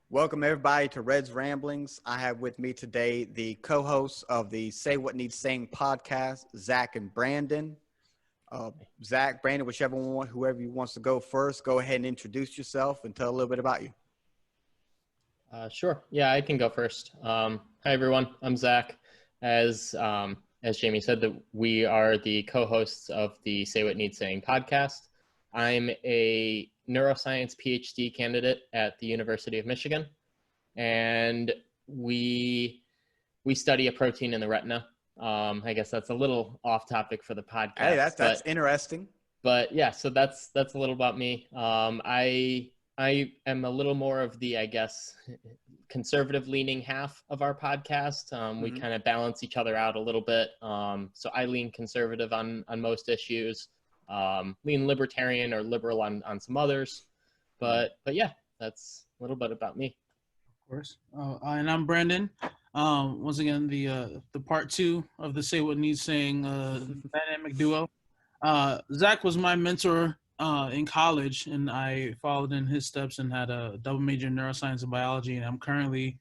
Welcome everybody to Red's Ramblings. I have with me today the co-hosts of the Say What Needs Saying podcast, Zach and Brandon. Zach, Brandon, whoever you wants to go first, go ahead and introduce yourself and tell a little bit about you. Sure. Yeah, I can go first. Hi, everyone. I'm Zach. As Jamie said, that we are the co-hosts of the Say What Needs Saying podcast. I'm a neuroscience PhD candidate at the University of Michigan, and we study a protein in the retina. I guess that's a little off topic for the podcast. Hey, that's interesting. But yeah, so that's a little about me. I am a little more of the, I guess, conservative leaning half of our podcast. We kind of balance each other out a little bit. So I lean conservative on most issues, lean libertarian or liberal on some others. But yeah, that's a little bit about me. Of course. And I'm Brandon. Once again, the part two of the Say What Needs Saying dynamic duo. Zach was my mentor in college, and I followed in his steps and had a double major in neuroscience and biology, and I'm currently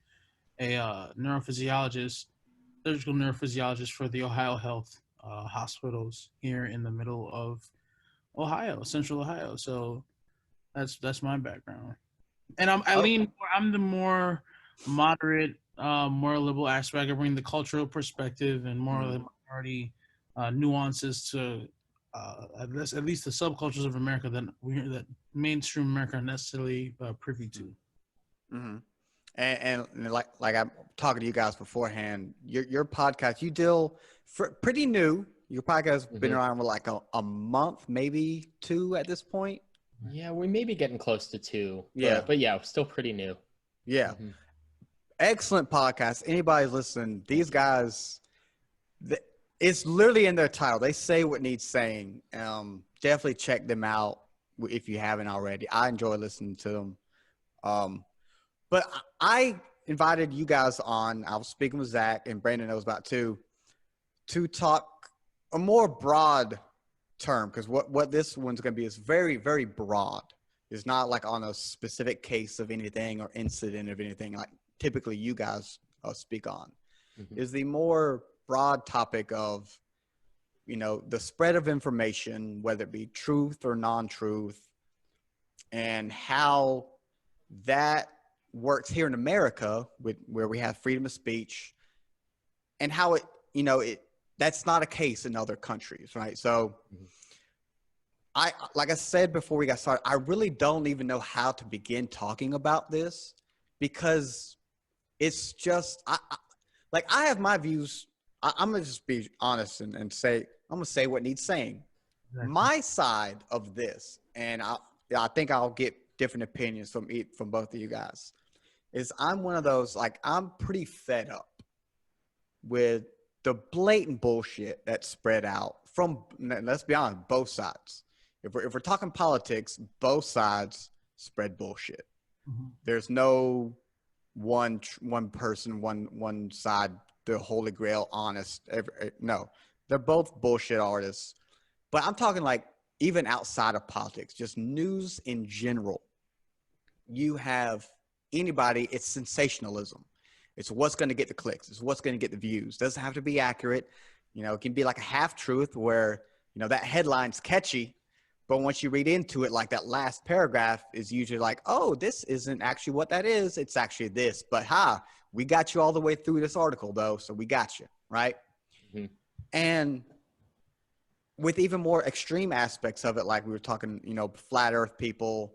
a neurophysiologist, surgical neurophysiologist for the Ohio Health hospitals here in the middle of Ohio, central Ohio. So that's my background. And I'm the more moderate, more liberal aspect. I bring the cultural perspective and more of the minority nuances to at least the subcultures of America that mainstream America are necessarily privy to. Mm-hmm. And like I'm talking to you guys beforehand, your podcast, you deal pretty new. Your podcast has been around for like a month, maybe two at this point. Yeah, we may be getting close to 2. Yeah. But yeah, still pretty new. Yeah. Excellent podcast. Anybody's listening, these guys, it's literally in their title. They say what needs saying. Definitely check them out if you haven't already. I enjoy listening to them. But I invited you guys on. I was speaking with Zach, and Brandon knows about too, to talk a more broad term, because what this one's going to be is very, very broad. It's not like on a specific case of anything or incident of anything like typically you guys speak on. Is the more broad topic of, the spread of information, whether it be truth or non-truth, and how that works here in America where we have freedom of speech, and how that's not a case in other countries, right? So like I said before we got started, I really don't even know how to begin talking about this, because it's just, I have my views. I'm going to just be honest and say, I'm going to say what needs saying. Exactly. My side of this, and I think I'll get different opinions from both of you guys, is I'm one of those, I'm pretty fed up with the blatant bullshit that's spread out from, let's be honest, both sides. If we're talking politics, both sides spread bullshit. There's no one person, one side, the holy grail, honest. No, they're both bullshit artists. But I'm talking even outside of politics, just news in general. You have anybody, it's sensationalism. It's what's going to get the clicks. It's what's going to get the views. Doesn't have to be accurate. It can be like a half truth where, that headline's catchy, but once you read into it, that last paragraph is usually oh, this isn't actually what that is. It's actually this. But we got you all the way through this article though. So we got you, right? And with even more extreme aspects of it, like we were talking, flat earth people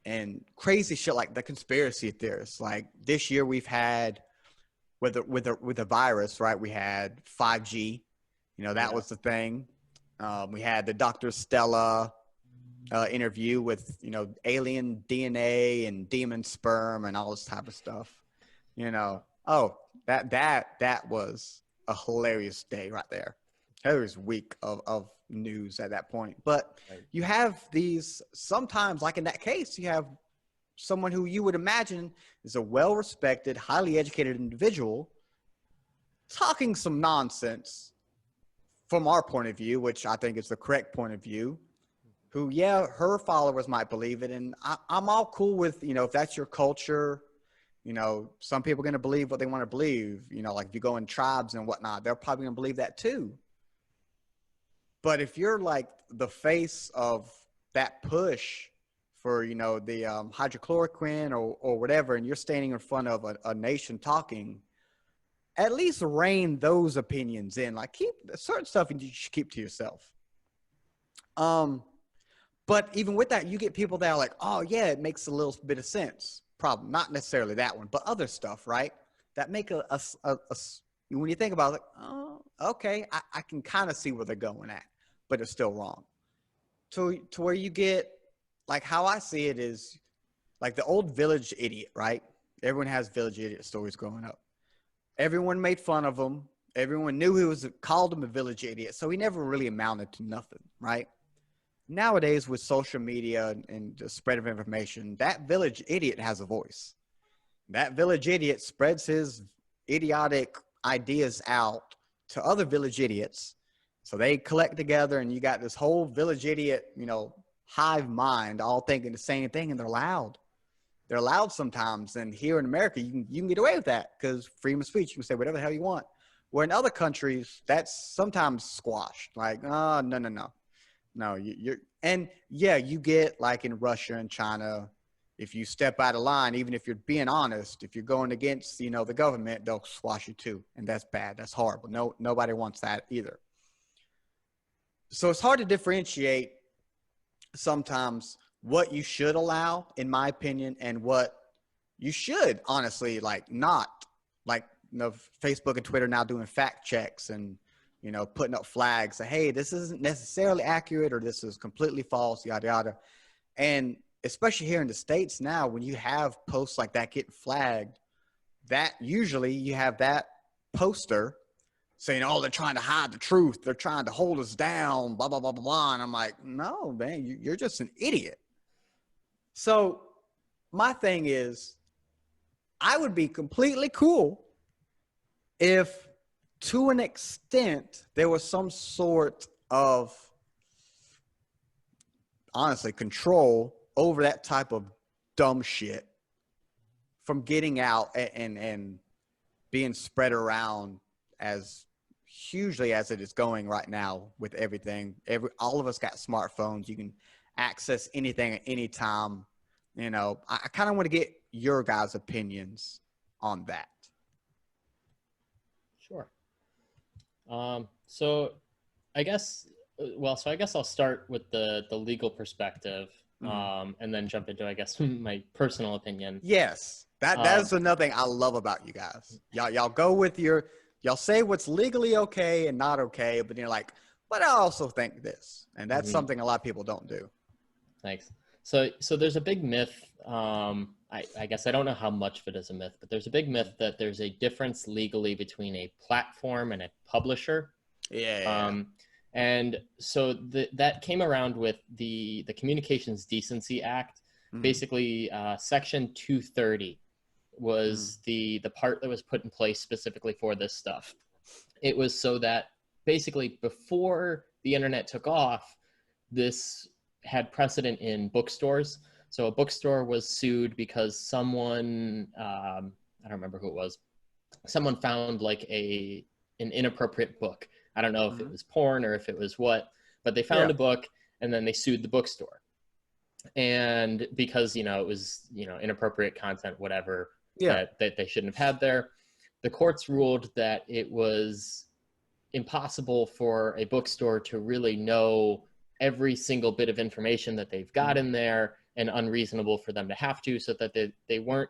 and crazy shit like the conspiracy theorists. Like this year we've had with the virus, right? We had 5G, that was the thing. We had the Dr. Stella interview with, alien DNA and demon sperm and all this type of stuff. That was a hilarious day right there. Hilarious week of news at that point. But you have these, sometimes like in that case, you have someone who you would imagine is a well-respected, highly educated individual talking some nonsense from our point of view, which I think is the correct point of view, who, her followers might believe it. And I'm all cool with, if that's your culture, You know, some people are going to believe what they want to believe. You know, like if you go in tribes and whatnot, they're probably going to believe that too. But if you're like the face of that push for, you know, the hydrochloroquine or whatever, and you're standing in front of a nation talking, at least rein those opinions in. Like keep certain stuff you should keep to yourself. But even with that, you get people that are like, oh yeah, it makes a little bit of sense. Problem, not necessarily that one, but other stuff, right? That make when you think about it, like, oh, okay, I can kind of see where they're going at, but it's still wrong. To where you get, like how I see it is, like the old village idiot, right? Everyone has village idiot stories growing up. Everyone made fun of him. Everyone knew called him a village idiot, so he never really amounted to nothing, right? Nowadays, with social media and the spread of information, that village idiot has a voice. That village idiot spreads his idiotic ideas out to other village idiots. So they collect together, and you got this whole village idiot, you know, hive mind, all thinking the same thing, and they're loud. They're loud sometimes. And here in America, you can get away with that because freedom of speech. You can say whatever the hell you want. Where in other countries, that's sometimes squashed. Like, oh, no. No, and yeah, you get like in Russia and China, if you step out of line, even if you're being honest, if you're going against, you know, the government, they'll squash you too. And that's bad. That's horrible. Nobody wants that either. So it's hard to differentiate sometimes what you should allow, in my opinion, and what you should honestly like not. Like, you know, Facebook and Twitter now doing fact checks and, you know, putting up flags that, hey, this isn't necessarily accurate or this is completely false, yada, yada. And especially here in the States now, when you have posts like that getting flagged, that usually you have that poster saying, oh, they're trying to hide the truth. They're trying to hold us down, blah, blah, blah, blah, blah. And I'm like, no, man, you're just an idiot. So my thing is, I would be completely cool if, to an extent, there was some sort of, honestly, control over that type of dumb shit from getting out and being spread around as hugely as it is going right now with everything. All of us got smartphones. You can access anything at any time. You know, I kind of want to get your guys' opinions on that. Sure. So I guess I'll start with the legal perspective, and then jump into, I guess, my personal opinion. Yes. That's another thing I love about you guys. Y'all go with y'all say what's legally okay and not okay, but you're like, but I also think this. And that's something a lot of people don't do. Thanks. So there's a big myth. I guess I don't know how much of it is a myth, but there's a big myth that there's a difference legally between a platform and a publisher. Yeah. And so that came around with the Communications Decency Act. Basically, Section 230 was the part that was put in place specifically for this stuff. It was so that basically before the internet took off, this had precedent in bookstores. So a bookstore was sued because someone, I don't remember who it was, someone found like an inappropriate book. I don't know if it was porn or if it was what, but they found a book and then they sued the bookstore. And because, it was, inappropriate content, whatever, that they shouldn't have had there, the courts ruled that it was impossible for a bookstore to really know every single bit of information that they've got in there, and unreasonable for them to have to, so that they weren't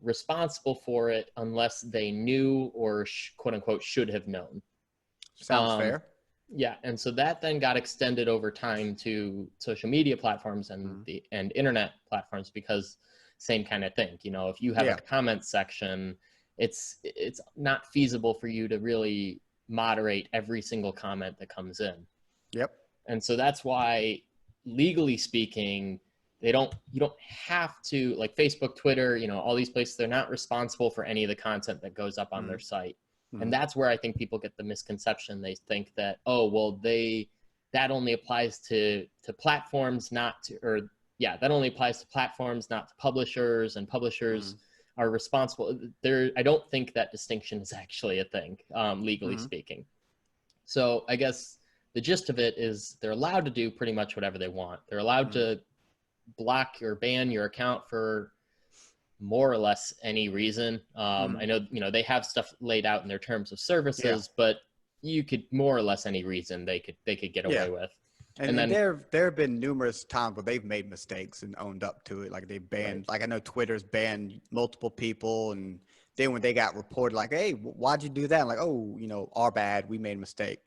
responsible for it unless they knew or quote unquote should have known. Sounds fair. Yeah, and so that then got extended over time to social media platforms and and internet platforms, because same kind of thing. If you have a comment section, it's not feasible for you to really moderate every single comment that comes in. Yep. And so that's why, legally speaking, you don't have to, like Facebook, Twitter, all these places, they're not responsible for any of the content that goes up on their site. And that's where I think people get the misconception. They think that, oh, well, that only applies to platforms, that only applies to platforms, not to publishers, and publishers are responsible. There, I don't think that distinction is actually a thing, legally speaking. So I guess the gist of it is they're allowed to do pretty much whatever they want. They're allowed to block or ban your account for more or less any reason. I know, they have stuff laid out in their terms of services, but you could more or less any reason they could get away with. And then there have been numerous times where they've made mistakes and owned up to it. Like they banned, like I know Twitter's banned multiple people, and then when they got reported, like, hey, why'd you do that? Like, oh, our bad, we made a mistake,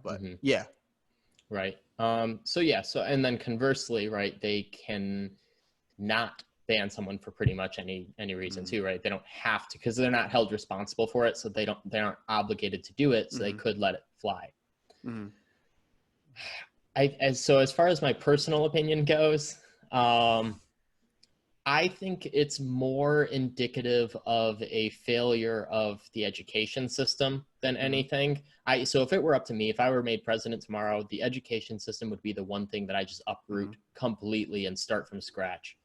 but yeah. Right. So and then conversely, right, they can not ban someone for pretty much any reason too, right? They don't have to, because they're not held responsible for it, so they aren't obligated to do it, so they could let it fly. So as far as my personal opinion goes, I think it's more indicative of a failure of the education system than anything. So if it were up to me, if I were made president tomorrow, the education system would be the one thing that I just uproot completely and start from scratch.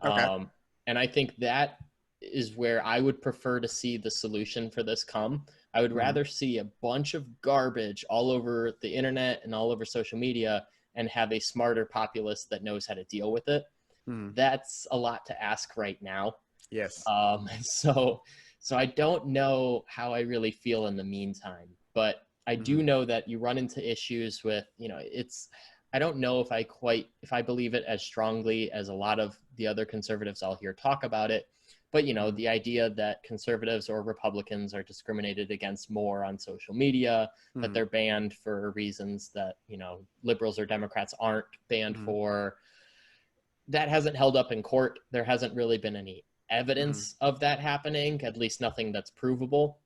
Okay. And I think that is where I would prefer to see the solution for this come. I would rather see a bunch of garbage all over the internet and all over social media and have a smarter populace that knows how to deal with it. That's a lot to ask right now. Yes. So I don't know how I really feel in the meantime, but I do know that you run into issues with, I don't know if I believe it as strongly as a lot of the other conservatives I'll hear talk about it. But, the idea that conservatives or Republicans are discriminated against more on social media, that they're banned for reasons that, liberals or Democrats aren't banned for, that hasn't held up in court. There hasn't really been any evidence of that happening, at least nothing that's provable.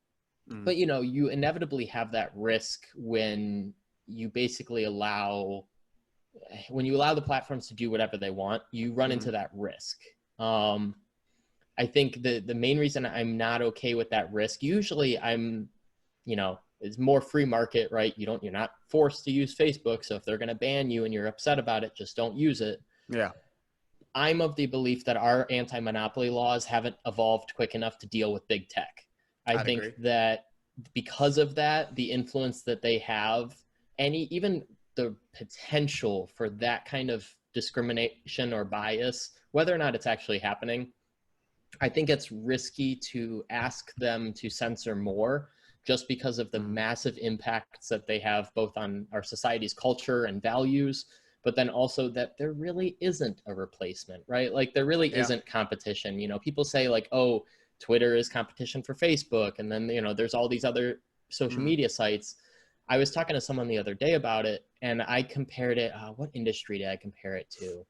But, you inevitably have that risk when you basically allow the platforms to do whatever they want, you run into that risk. I think the main reason I'm not okay with that risk, usually it's more free market, right? You're not forced to use Facebook. So if they're going to ban you and you're upset about it, just don't use it. Yeah. I'm of the belief that our anti-monopoly laws haven't evolved quick enough to deal with big tech. I think that because of that, the influence that they have, even the potential for that kind of discrimination or bias, whether or not it's actually happening, I think it's risky to ask them to censor more just because of the massive impacts that they have both on our society's culture and values, but then also that there really isn't a replacement, right? Like there really isn't competition. People say like, oh, Twitter is competition for Facebook. And then, there's all these other social media sites. I was talking to someone the other day about it, and I compared it. What industry did I compare it to?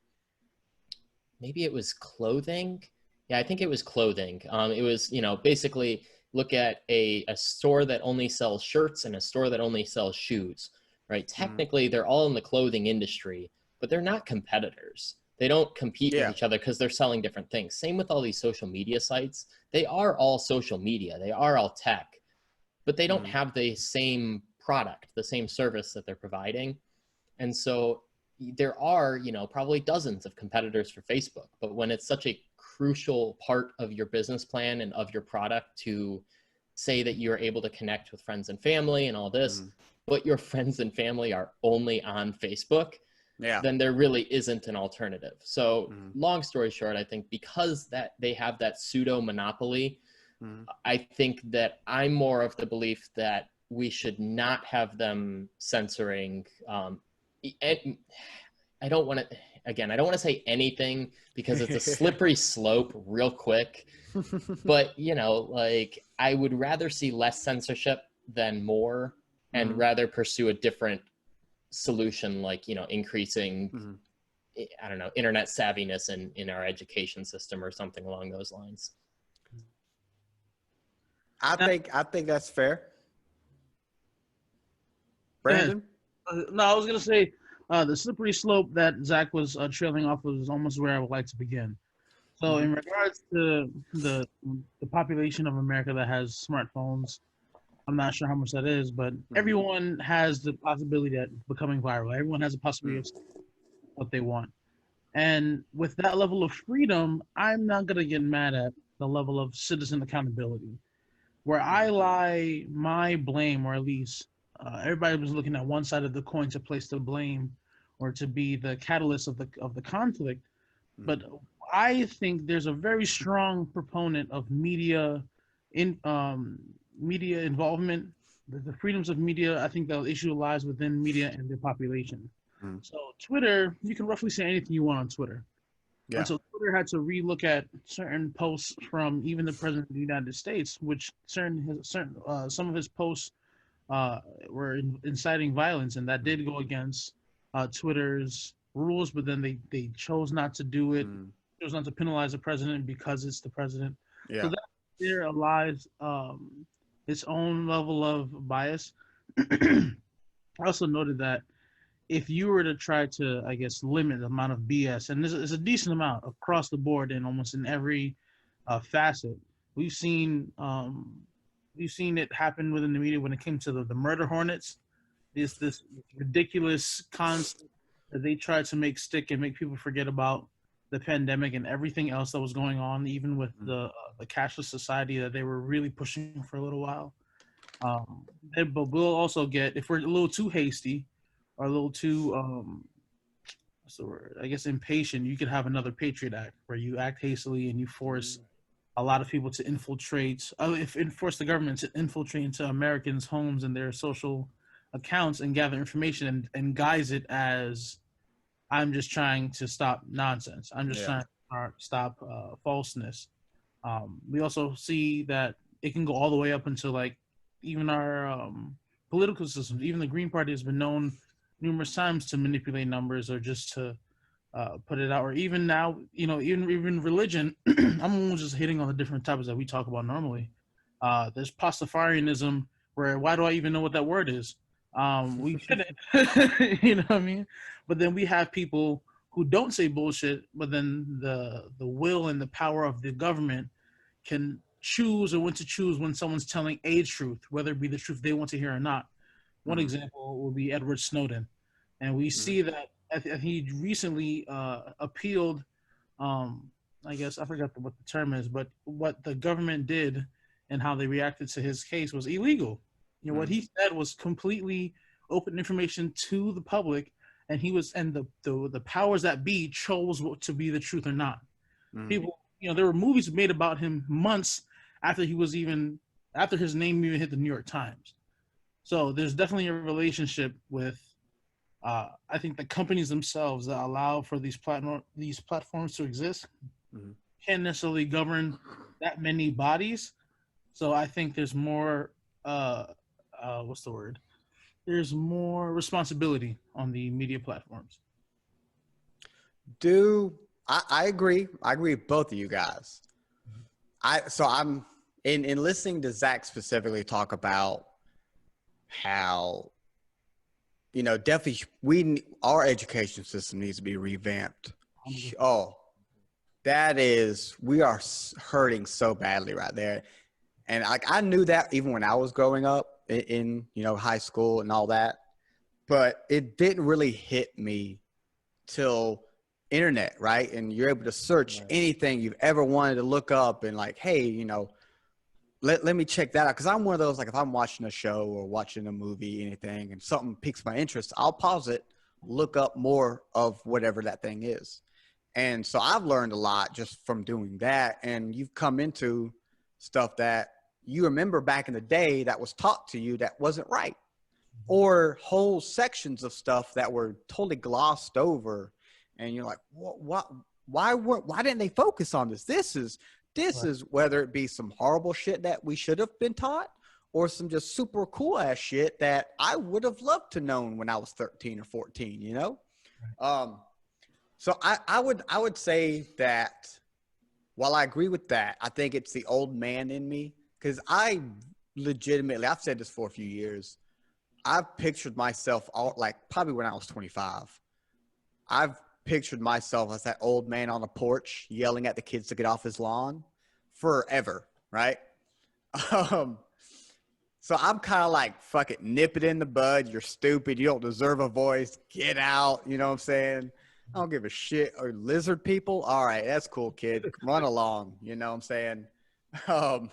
Maybe it was clothing. Yeah, I think it was clothing. It was, basically look at a store that only sells shirts and a store that only sells shoes, right? Technically, they're all in the clothing industry, but they're not competitors. They don't compete with each other because they're selling different things. Same with all these social media sites. They are all social media. They are all tech, but they don't have the same product, the same service that they're providing. And so there are, probably dozens of competitors for Facebook, but when it's such a crucial part of your business plan and of your product to say that you're able to connect with friends and family and all this, but your friends and family are only on Facebook, then there really isn't an alternative. So long story short, I think because that they have that pseudo monopoly, I think that I'm more of the belief that we should not have them censoring. I don't want to say anything because it's a slippery slope real quick, but I would rather see less censorship than more and rather pursue a different solution, like, increasing, I don't know, internet savviness in our education system or something along those lines. I think that's fair. Brandon? No, I was going to say the slippery slope that Zach was trailing off was almost where I would like to begin. So in regards to the population of America that has smartphones, I'm not sure how much that is, but everyone has the possibility of becoming viral. Everyone has a possibility of what they want. And with that level of freedom, I'm not going to get mad at the level of citizen accountability. Where I lie my blame, or at least everybody was looking at one side of the coin to place the blame or to be the catalyst of the conflict. But I think there's a very strong proponent of in media involvement. The freedoms of media, I think the issue lies within media and the population. Mm. So Twitter, you can roughly say anything you want on Twitter. Yeah. And so Twitter had to relook at certain posts from even the president of the United States, which some of his posts were inciting violence, and that did go against Twitter's rules. But then they chose not to do it, chose not to penalize the president because it's the president. Yeah. So that there lies its own level of bias. I also noted that if you were to try to, I guess, limit the amount of BS, and there's a decent amount across the board and almost in every facet, we've seen it happen within the media when it came to the murder hornets. This ridiculous concept that they tried to make stick and make people forget about the pandemic and everything else that was going on, even with the cashless society that they were really pushing for a little while. But we'll also get, if we're a little too hasty or a little too what's the word? I guess impatient, you could have another Patriot Act where you act hastily and you force a lot of people to force the government to infiltrate into Americans' homes and their social accounts and gather information and guise it as, I'm just trying to stop nonsense. I'm just trying to stop falseness. We also see that it can go all the way up into like even our political systems. Even the Green Party has been known numerous times to manipulate numbers or just to put it out. Or even now, even religion. I'm just hitting on the different topics that we talk about normally. There's Pastafarianism, where why do I even know what that word is? We shouldn't, you know what I mean? But then we have people who don't say bullshit, but then the will and the power of the government can choose or when to choose when someone's telling a truth, whether it be the truth they want to hear or not. One example will be Edward Snowden. And we see that he recently appealed, I guess, I forgot what the term is, but what the government did and how they reacted to his case was illegal. What he said was completely open information to the public, and the powers that be chose what to be the truth or not. People, there were movies made about him months after his name even hit the New York Times. So there's definitely a relationship with, I think, the companies themselves that allow for these platforms to exist can't necessarily govern that many bodies. So I think there's more. What's the word? There's more responsibility on the media platforms. I agree. I agree with both of you guys. I'm in listening to Zach specifically talk about how, definitely our education system needs to be revamped. Oh, we are hurting so badly right there. And I knew that even when I was growing up in high school and all that, but it didn't really hit me till internet, right? And you're able to search anything you've ever wanted to look up and like, hey, let me check that out. Because I'm one of those, like if I'm watching a show or watching a movie, anything, and something piques my interest, I'll pause it, look up more of whatever that thing is. And so I've learned a lot just from doing that. And you've come into stuff that you remember back in the day that was taught to you that wasn't right, or whole sections of stuff that were totally glossed over, and you're like, what? Why didn't they focus on this? This is whether it be some horrible shit that we should have been taught, or some just super cool ass shit that I would have loved to known when I was 13 or 14. So I would say that while I agree with that, I think it's the old man in me. Because I legitimately, I've said this for a few years, I've pictured myself probably when I was 25. I've pictured myself as that old man on the porch yelling at the kids to get off his lawn forever, right? So I'm kind of like, fuck it, nip it in the bud. You're stupid. You don't deserve a voice. Get out. You know what I'm saying? I don't give a shit. Or lizard people? All right, that's cool, kid. Run along. You know what I'm saying? Um,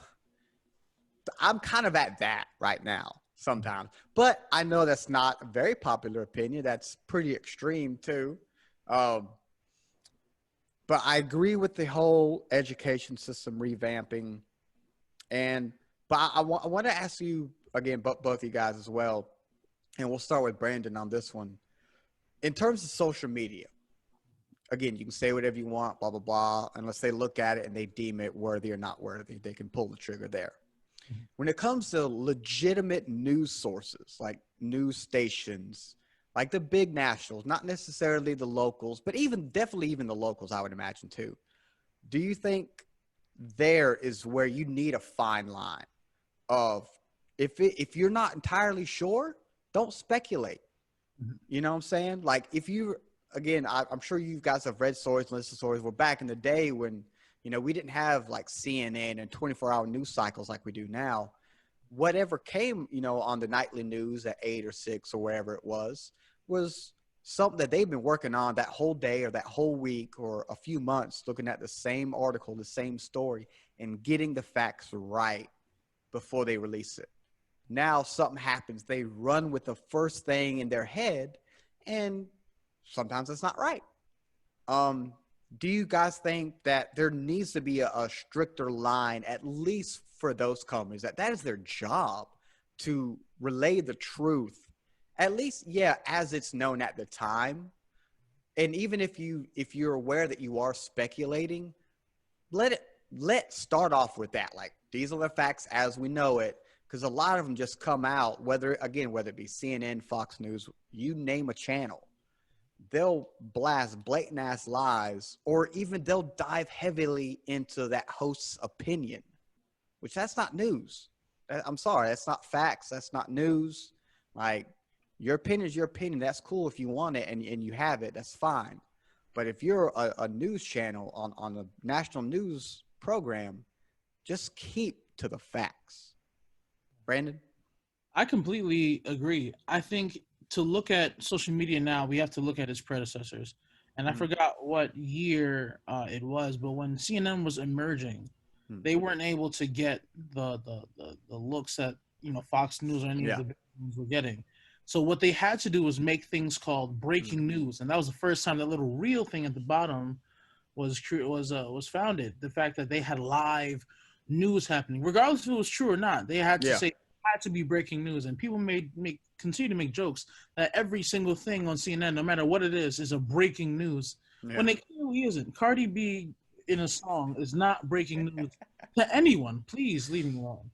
I'm kind of at that right now sometimes. But I know that's not a very popular opinion. That's pretty extreme too. Um, but I agree with the whole education system revamping. And but I want to ask you again, both you guys as well, and we'll start with Brandon on this one. In terms of social media, again, you can say whatever you want, blah blah blah, unless they look at it and they deem it worthy or not worthy, they can pull the trigger there. When it comes to legitimate news sources like news stations, like the big nationals, not necessarily the locals, but definitely even the locals, I would imagine too. Do you think there is where you need a fine line of if you're not entirely sure, don't speculate. You know what I'm saying? Like if you again, I'm sure you guys have read stories and listened to stories. We're back in the day when we didn't have like CNN and 24-hour news cycles like we do now. Whatever came on the nightly news at 8 or 6 or wherever it was something that they've been working on that whole day or that whole week or a few months, looking at the same article, the same story, and getting the facts right before they release it. Now something happens, they run with the first thing in their head, and sometimes it's not right. Do you guys think that there needs to be a stricter line, at least for those companies, that is their job to relay the truth, at least, yeah, as it's known at the time? And even if you're aware that you are speculating, let start off with that. Like, these are the facts as we know it, because a lot of them just come out, whether it be CNN, Fox News, you name a channel, they'll blast blatant ass lies, or even they'll dive heavily into that host's opinion, which that's not news. I'm sorry, that's not facts. That's not news. Like, your opinion is your opinion. That's cool if you want it and you have it. That's fine. But if you're a news channel on a national news program, just keep to the facts. Brandon? I completely agree. I think to look at social media now, we have to look at its predecessors. And I forgot what year it was, but when CNN was emerging, they weren't able to get the looks that Fox News or any of the big news were getting. So what they had to do was make things called breaking news, and that was the first time that little real thing at the bottom was founded. The fact that they had live news happening, regardless if it was true or not, they had to say it had to be breaking news. And people continue to make jokes that every single thing on CNN, no matter what it is a breaking news when it clearly isn't. Cardi B in a song is not breaking news to anyone. Please leave me alone.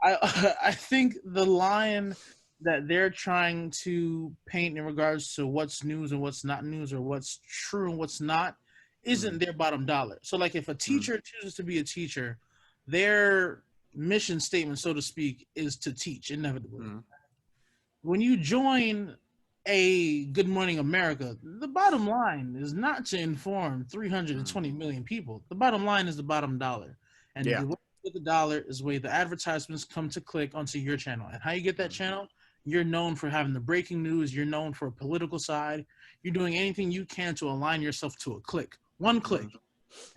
I think the line that they're trying to paint in regards to what's news and what's not news, or what's true and what's not, isn't their bottom dollar. So like if a teacher chooses to be a teacher, their mission statement, so to speak, is to teach inevitably. When you join a Good Morning America, the bottom line is not to inform 320 million people. The bottom line is the bottom dollar. And the way you get the dollar is the way the advertisements come to click onto your channel. And how you get that channel, you're known for having the breaking news. You're known for a political side. You're doing anything you can to align yourself to a click. One click.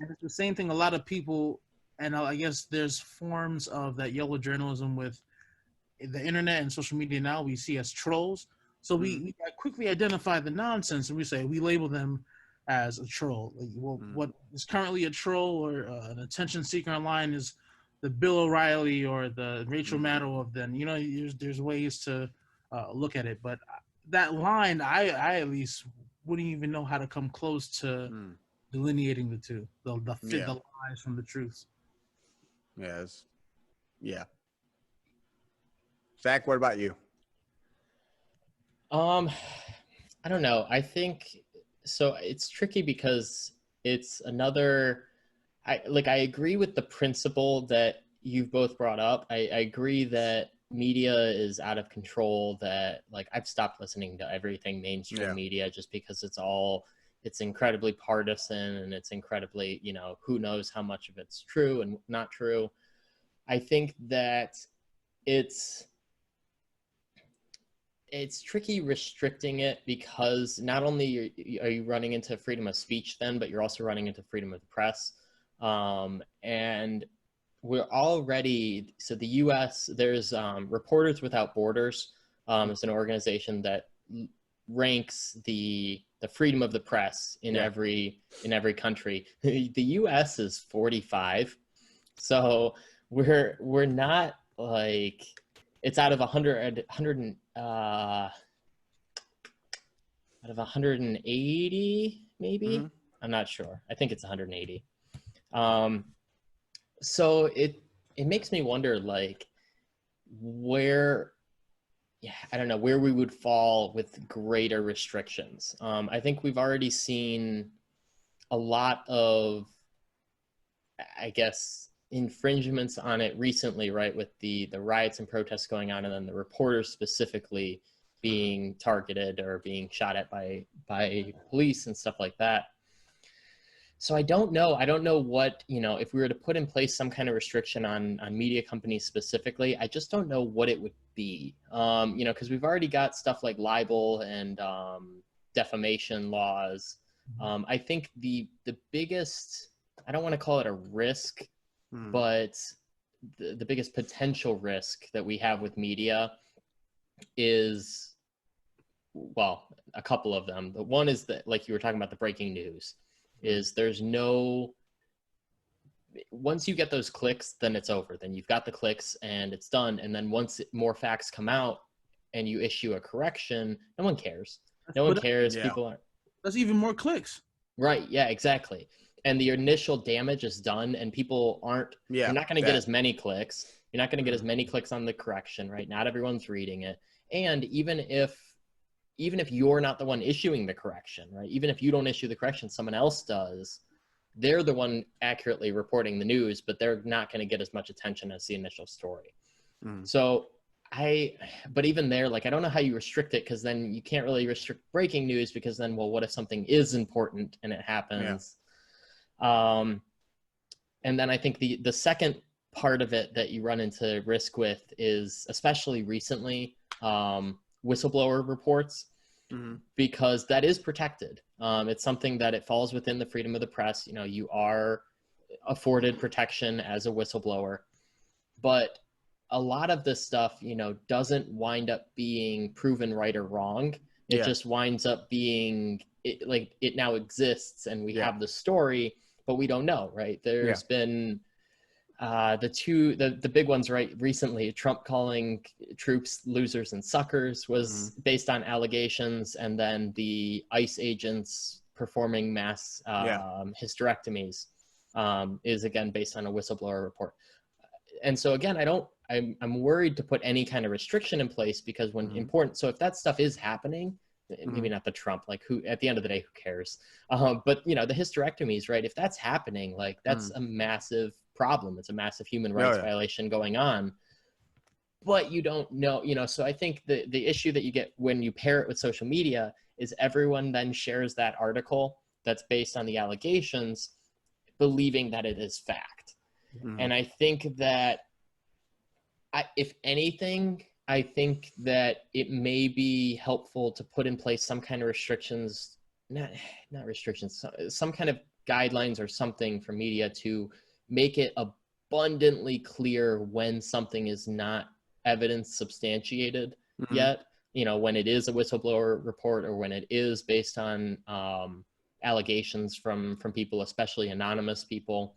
And it's the same thing a lot of people, and I guess there's forms of that yellow journalism with the internet and social media now we see as trolls. So we quickly identify the nonsense, and we label them as a troll. Like, well, what is currently a troll or an attention seeker online is the Bill O'Reilly or the Rachel Maddow of them. There's ways to look at it, but that line, I at least wouldn't even know how to come close to delineating the two, the lies from the truths. Yes. Yeah. Zach, what about you? I don't know. I think so. It's tricky because it's another. I agree with the principle that you've both brought up. I agree that media is out of control. That I've stopped listening to everything mainstream media just because it's incredibly partisan, and it's incredibly, who knows how much of it's true and not true. I think that it's tricky restricting it because not only are you running into freedom of speech then, but you're also running into freedom of the press. And we're already, so the US, there's Reporters Without Borders. It's an organization that ranks the freedom of the press in every country. The US is 45. So we're not like, it's out of 180 maybe. Mm-hmm. I'm not sure. I think it's 180. So it makes me wonder, like, where, I don't know, where we would fall with greater restrictions. I think we've already seen a lot of, I guess, infringements on it recently, right, with the riots and protests going on, and then the reporters specifically being targeted or being shot at by police and stuff like that. So I don't know what, if we were to put in place some kind of restriction on media companies specifically, I just don't know what it would be. Because we've already got stuff like libel and defamation laws. I think the biggest, I don't want to call it a risk, but the biggest potential risk that we have with media is, well, a couple of them. The one is that, like you were talking about, the breaking news, is there's no, once you get those clicks, then it's over. Then you've got the clicks and it's done. And then once more facts come out and you issue a correction, no one cares. No one cares. Yeah. People aren't. That's even more clicks. Right. Yeah, exactly. And the initial damage is done, and people aren't, you're not going to get as many clicks. You're not going to get as many clicks on the correction, right? Not everyone's reading it. And even if you're not the one issuing the correction, right? Even if you don't issue the correction, someone else does, they're the one accurately reporting the news, but they're not going to get as much attention as the initial story. So but even there, like, I don't know how you restrict it, because then you can't really restrict breaking news, because then, well, what if something is important and it happens? And then I think the second part of it that you run into risk with is, especially recently, whistleblower reports, because that is protected. It's something that it falls within the freedom of the press. You are afforded protection as a whistleblower, but a lot of this stuff, doesn't wind up being proven right or wrong. It just winds up being it now exists, and we have the story, but we don't know, right? There's been the big ones, right? Recently, Trump calling troops losers and suckers was based on allegations, and then the ICE agents performing mass hysterectomies is again based on a whistleblower report. And so again, I'm worried to put any kind of restriction in place, because when important, so if that stuff is happening, maybe not the Trump, like, who, at the end of the day, who cares? But the hysterectomies, right? If that's happening, like, that's a massive problem. It's a massive human rights violation going on. But you don't know, so I think the issue that you get when you pair it with social media is everyone then shares that article that's based on the allegations, believing that it is fact. And I think that, if anything, I think that it may be helpful to put in place some kind of restrictions, not restrictions, some kind of guidelines or something for media to make it abundantly clear when something is not evidence substantiated yet, when it is a whistleblower report, or when it is based on allegations from people, especially anonymous people,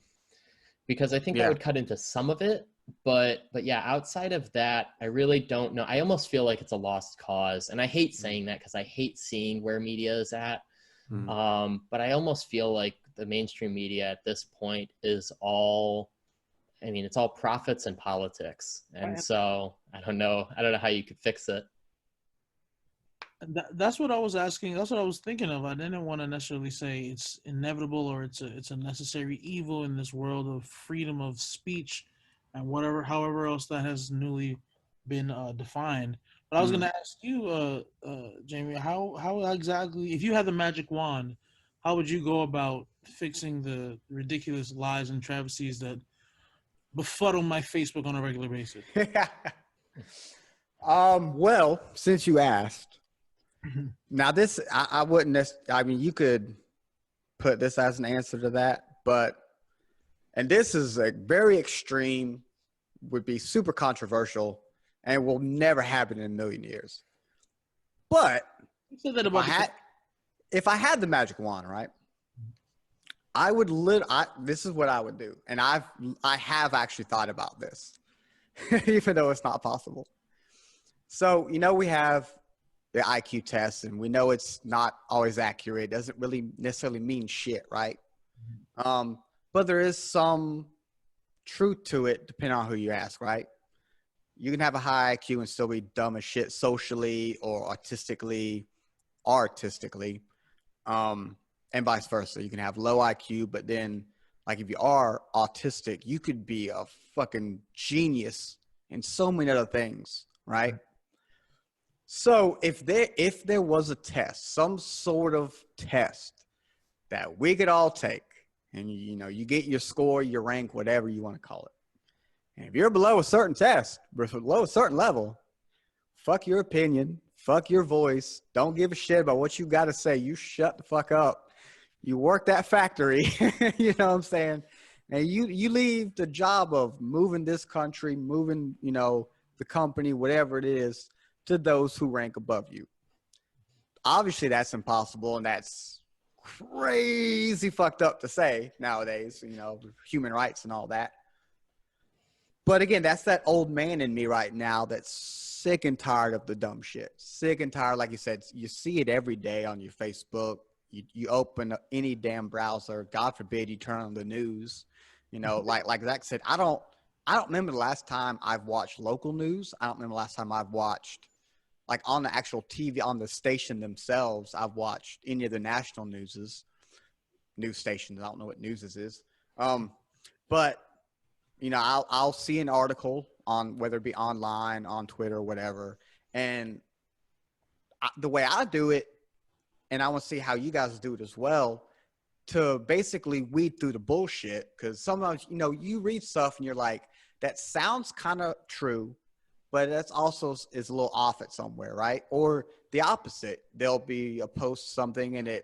because I think that would cut into some of it. But yeah, outside of that, I really don't know. I almost feel like it's a lost cause. And I hate saying that, because I hate seeing where media is at. But I almost feel like the mainstream media at this point is all, it's all profits and politics. And so I don't know how you could fix it. That's what I was asking. That's what I was thinking of. I didn't want to necessarily say it's inevitable or it's a necessary evil in this world of freedom of speech and however else that has newly been defined. But I was going to ask you, Jamie, how exactly, if you had the magic wand, how would you go about fixing the ridiculous lies and travesties that befuddle my Facebook on a regular basis? Well, since you asked, now this I wouldn't. I mean, you could put this as an answer to that, but and this is a very extreme, would be super controversial, and will never happen in a million years. But You said that if I about had, if I had the magic wand, right, I would this is what I would do, and I have actually thought about this, even though it's not possible. So we have the IQ test, and we know it's not always accurate. It doesn't really necessarily mean shit, right? But there is some truth to it, depending on who you ask, right? You can have a high IQ and still be dumb as shit socially or artistically, and vice versa. You can have low IQ, but then, like, if you are autistic, you could be a fucking genius in so many other things, right? So if there was a test, some sort of test that we could all take, and you get your score, your rank, whatever you want to call it. And if you're below a certain test, below a certain level, fuck your opinion, fuck your voice. Don't give a shit about what you got to say. You shut the fuck up. You work that factory, you know what I'm saying? And you leave the job of moving this country, moving, the company, whatever it is, to those who rank above you. Obviously, that's impossible, and that's crazy fucked up to say nowadays, human rights and all that. But again, that's that old man in me right now that's sick and tired of the dumb shit. Sick and tired, like you said, you see it every day on your Facebook. You open any damn browser. God forbid you turn on the news. Like Zach said, I don't remember the last time I've watched local news. I don't remember the last time I've watched, like, on the actual TV, on the station themselves, I've watched any of the national news stations. I don't know what news is. But I'll see an article on, whether it be online, on Twitter, or whatever. And the way I do it, and I want to see how you guys do it as well, to basically weed through the bullshit. Because sometimes, you read stuff and you're like, that sounds kind of true, but that's also is a little off at somewhere, right? Or the opposite. There'll be a post something and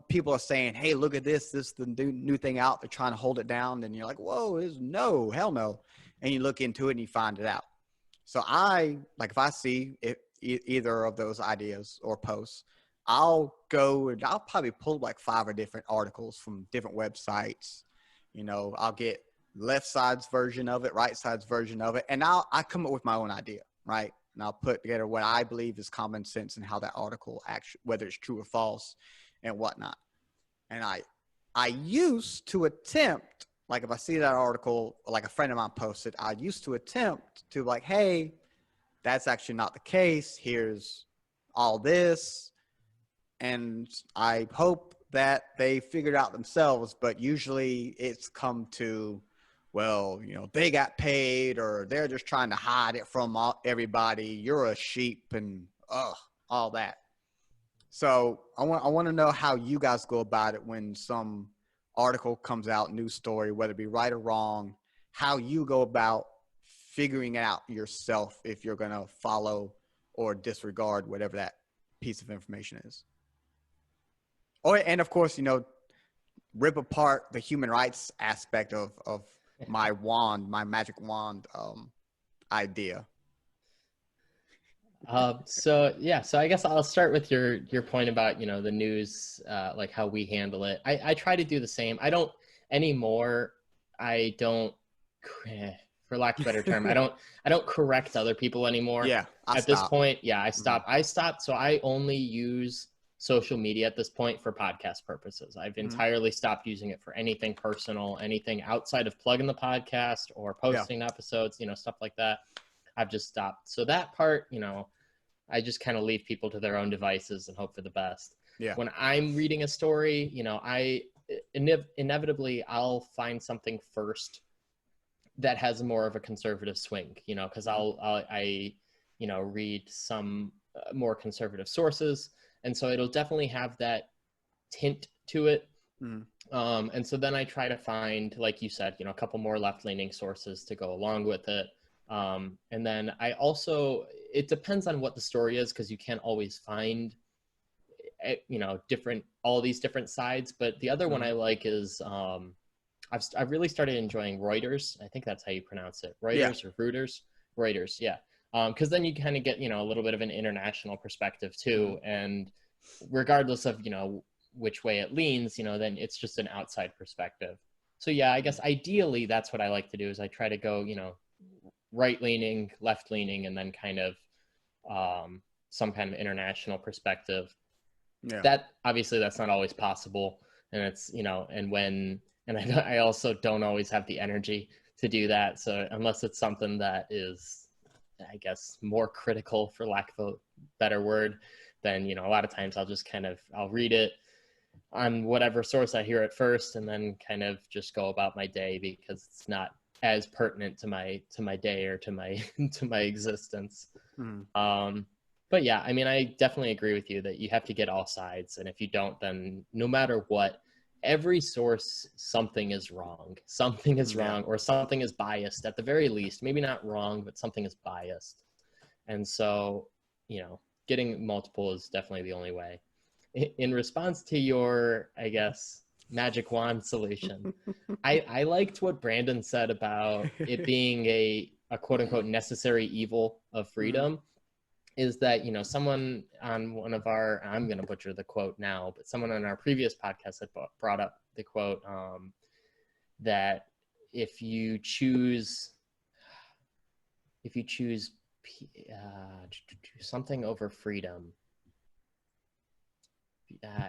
people are saying, hey, look at this is the new thing out. They're trying to hold it down. And you're like, whoa, no, hell no. And you look into it and you find it out. So if I see either of those ideas or posts, I'll go and I'll probably pull like 5 different articles from different websites. I'll get left side's version of it, right side's version of it. And I come up with my own idea, right? And I'll put together what I believe is common sense and how that article actually, whether it's true or false and whatnot. And I used to attempt, like, if I see that article, like a friend of mine posted, I used to attempt to, like, hey, that's actually not the case. Here's all this. And I hope that they figured out themselves, but usually it's come to, well, they got paid, or they're just trying to hide it from everybody. You're a sheep, and all that. So I want to know how you guys go about it when some article comes out, news story, whether it be right or wrong, how you go about figuring it out yourself, if you're going to follow or disregard whatever that piece of information is. Oh, and of course, rip apart the human rights aspect of my magic wand idea. So I guess I'll start with your point about, the news, like how we handle it. I try to do the same. I don't anymore. For lack of a better term, I don't correct other people anymore. Yeah. This point, I stopped. I stopped. So I only use social media at this point for podcast purposes. I've entirely stopped using it for anything personal, anything outside of plugging the podcast or posting episodes, stuff like that. I've just stopped. So that part, I just kind of leave people to their own devices and hope for the best. Yeah. When I'm reading a story, inevitably I'll find something first that has more of a conservative swing, because I read some more conservative sources. And so it'll definitely have that tint to it. And so then I try to find, like you said, a couple more left-leaning sources to go along with it. And then I also, it depends on what the story is, because you can't always find all these different sides. But the other one I like is I've really started enjoying Reuters. I think that's how you pronounce it. Reuters or Reuters? Reuters, yeah. Because then you kind of get, a little bit of an international perspective too. And regardless of, which way it leans, then it's just an outside perspective. So yeah, I guess ideally that's what I like to do, is I try to go, right leaning, left leaning, and then kind of some kind of international perspective. Yeah. That obviously that's not always possible. And it's, I also don't always have the energy to do that. So unless it's something that is, I guess, more critical, for lack of a better word, then, a lot of times I'll read it on whatever source I hear it first, and then kind of just go about my day, because it's not as pertinent to my day or to my to my existence. But yeah, I mean, I definitely agree with you that you have to get all sides, and if you don't, then no matter what, every source, something is wrong, or something is biased at the very least. Maybe not wrong, but something is biased. And so, getting multiple is definitely the only way. In response to your, I guess, magic wand solution, I liked what Brandon said about it being a quote unquote necessary evil of freedom. Is that, someone on one of our, I'm going to butcher the quote now, but someone on our previous podcast had brought up the quote that if you choose something over freedom,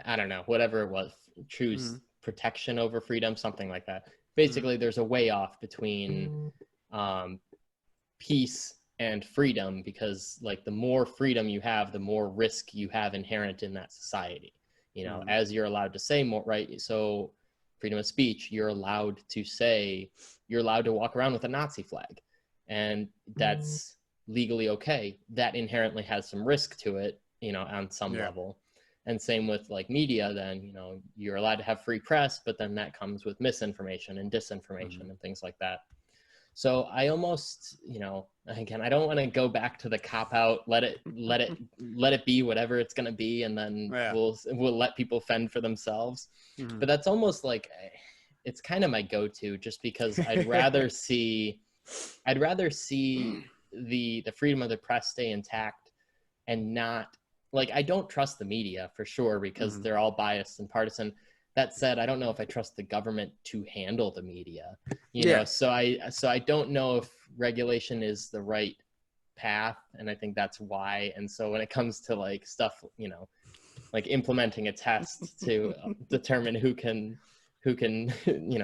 I don't know, whatever it was, choose protection over freedom, something like that. Basically, there's a way off between peace and freedom, because like the more freedom you have, the more risk you have inherent in that society, as you're allowed to say more, right? So freedom of speech, you're allowed to walk around with a Nazi flag, and that's legally okay. That inherently has some risk to it, on some level. And same with like media, then, you're allowed to have free press, but then that comes with misinformation and disinformation and things like that. So I almost, again, I don't want to go back to the cop out, let it be whatever it's going to be. And then we'll let people fend for themselves. But that's almost like, it's kind of my go-to, just because I'd rather see the freedom of the press stay intact, and not, like, I don't trust the media for sure, because they're all biased and partisan. That said, I don't know if I trust the government to handle the media, so I don't know if regulation is the right path. And I think that's why. And so when it comes to like stuff, like implementing a test to determine who can,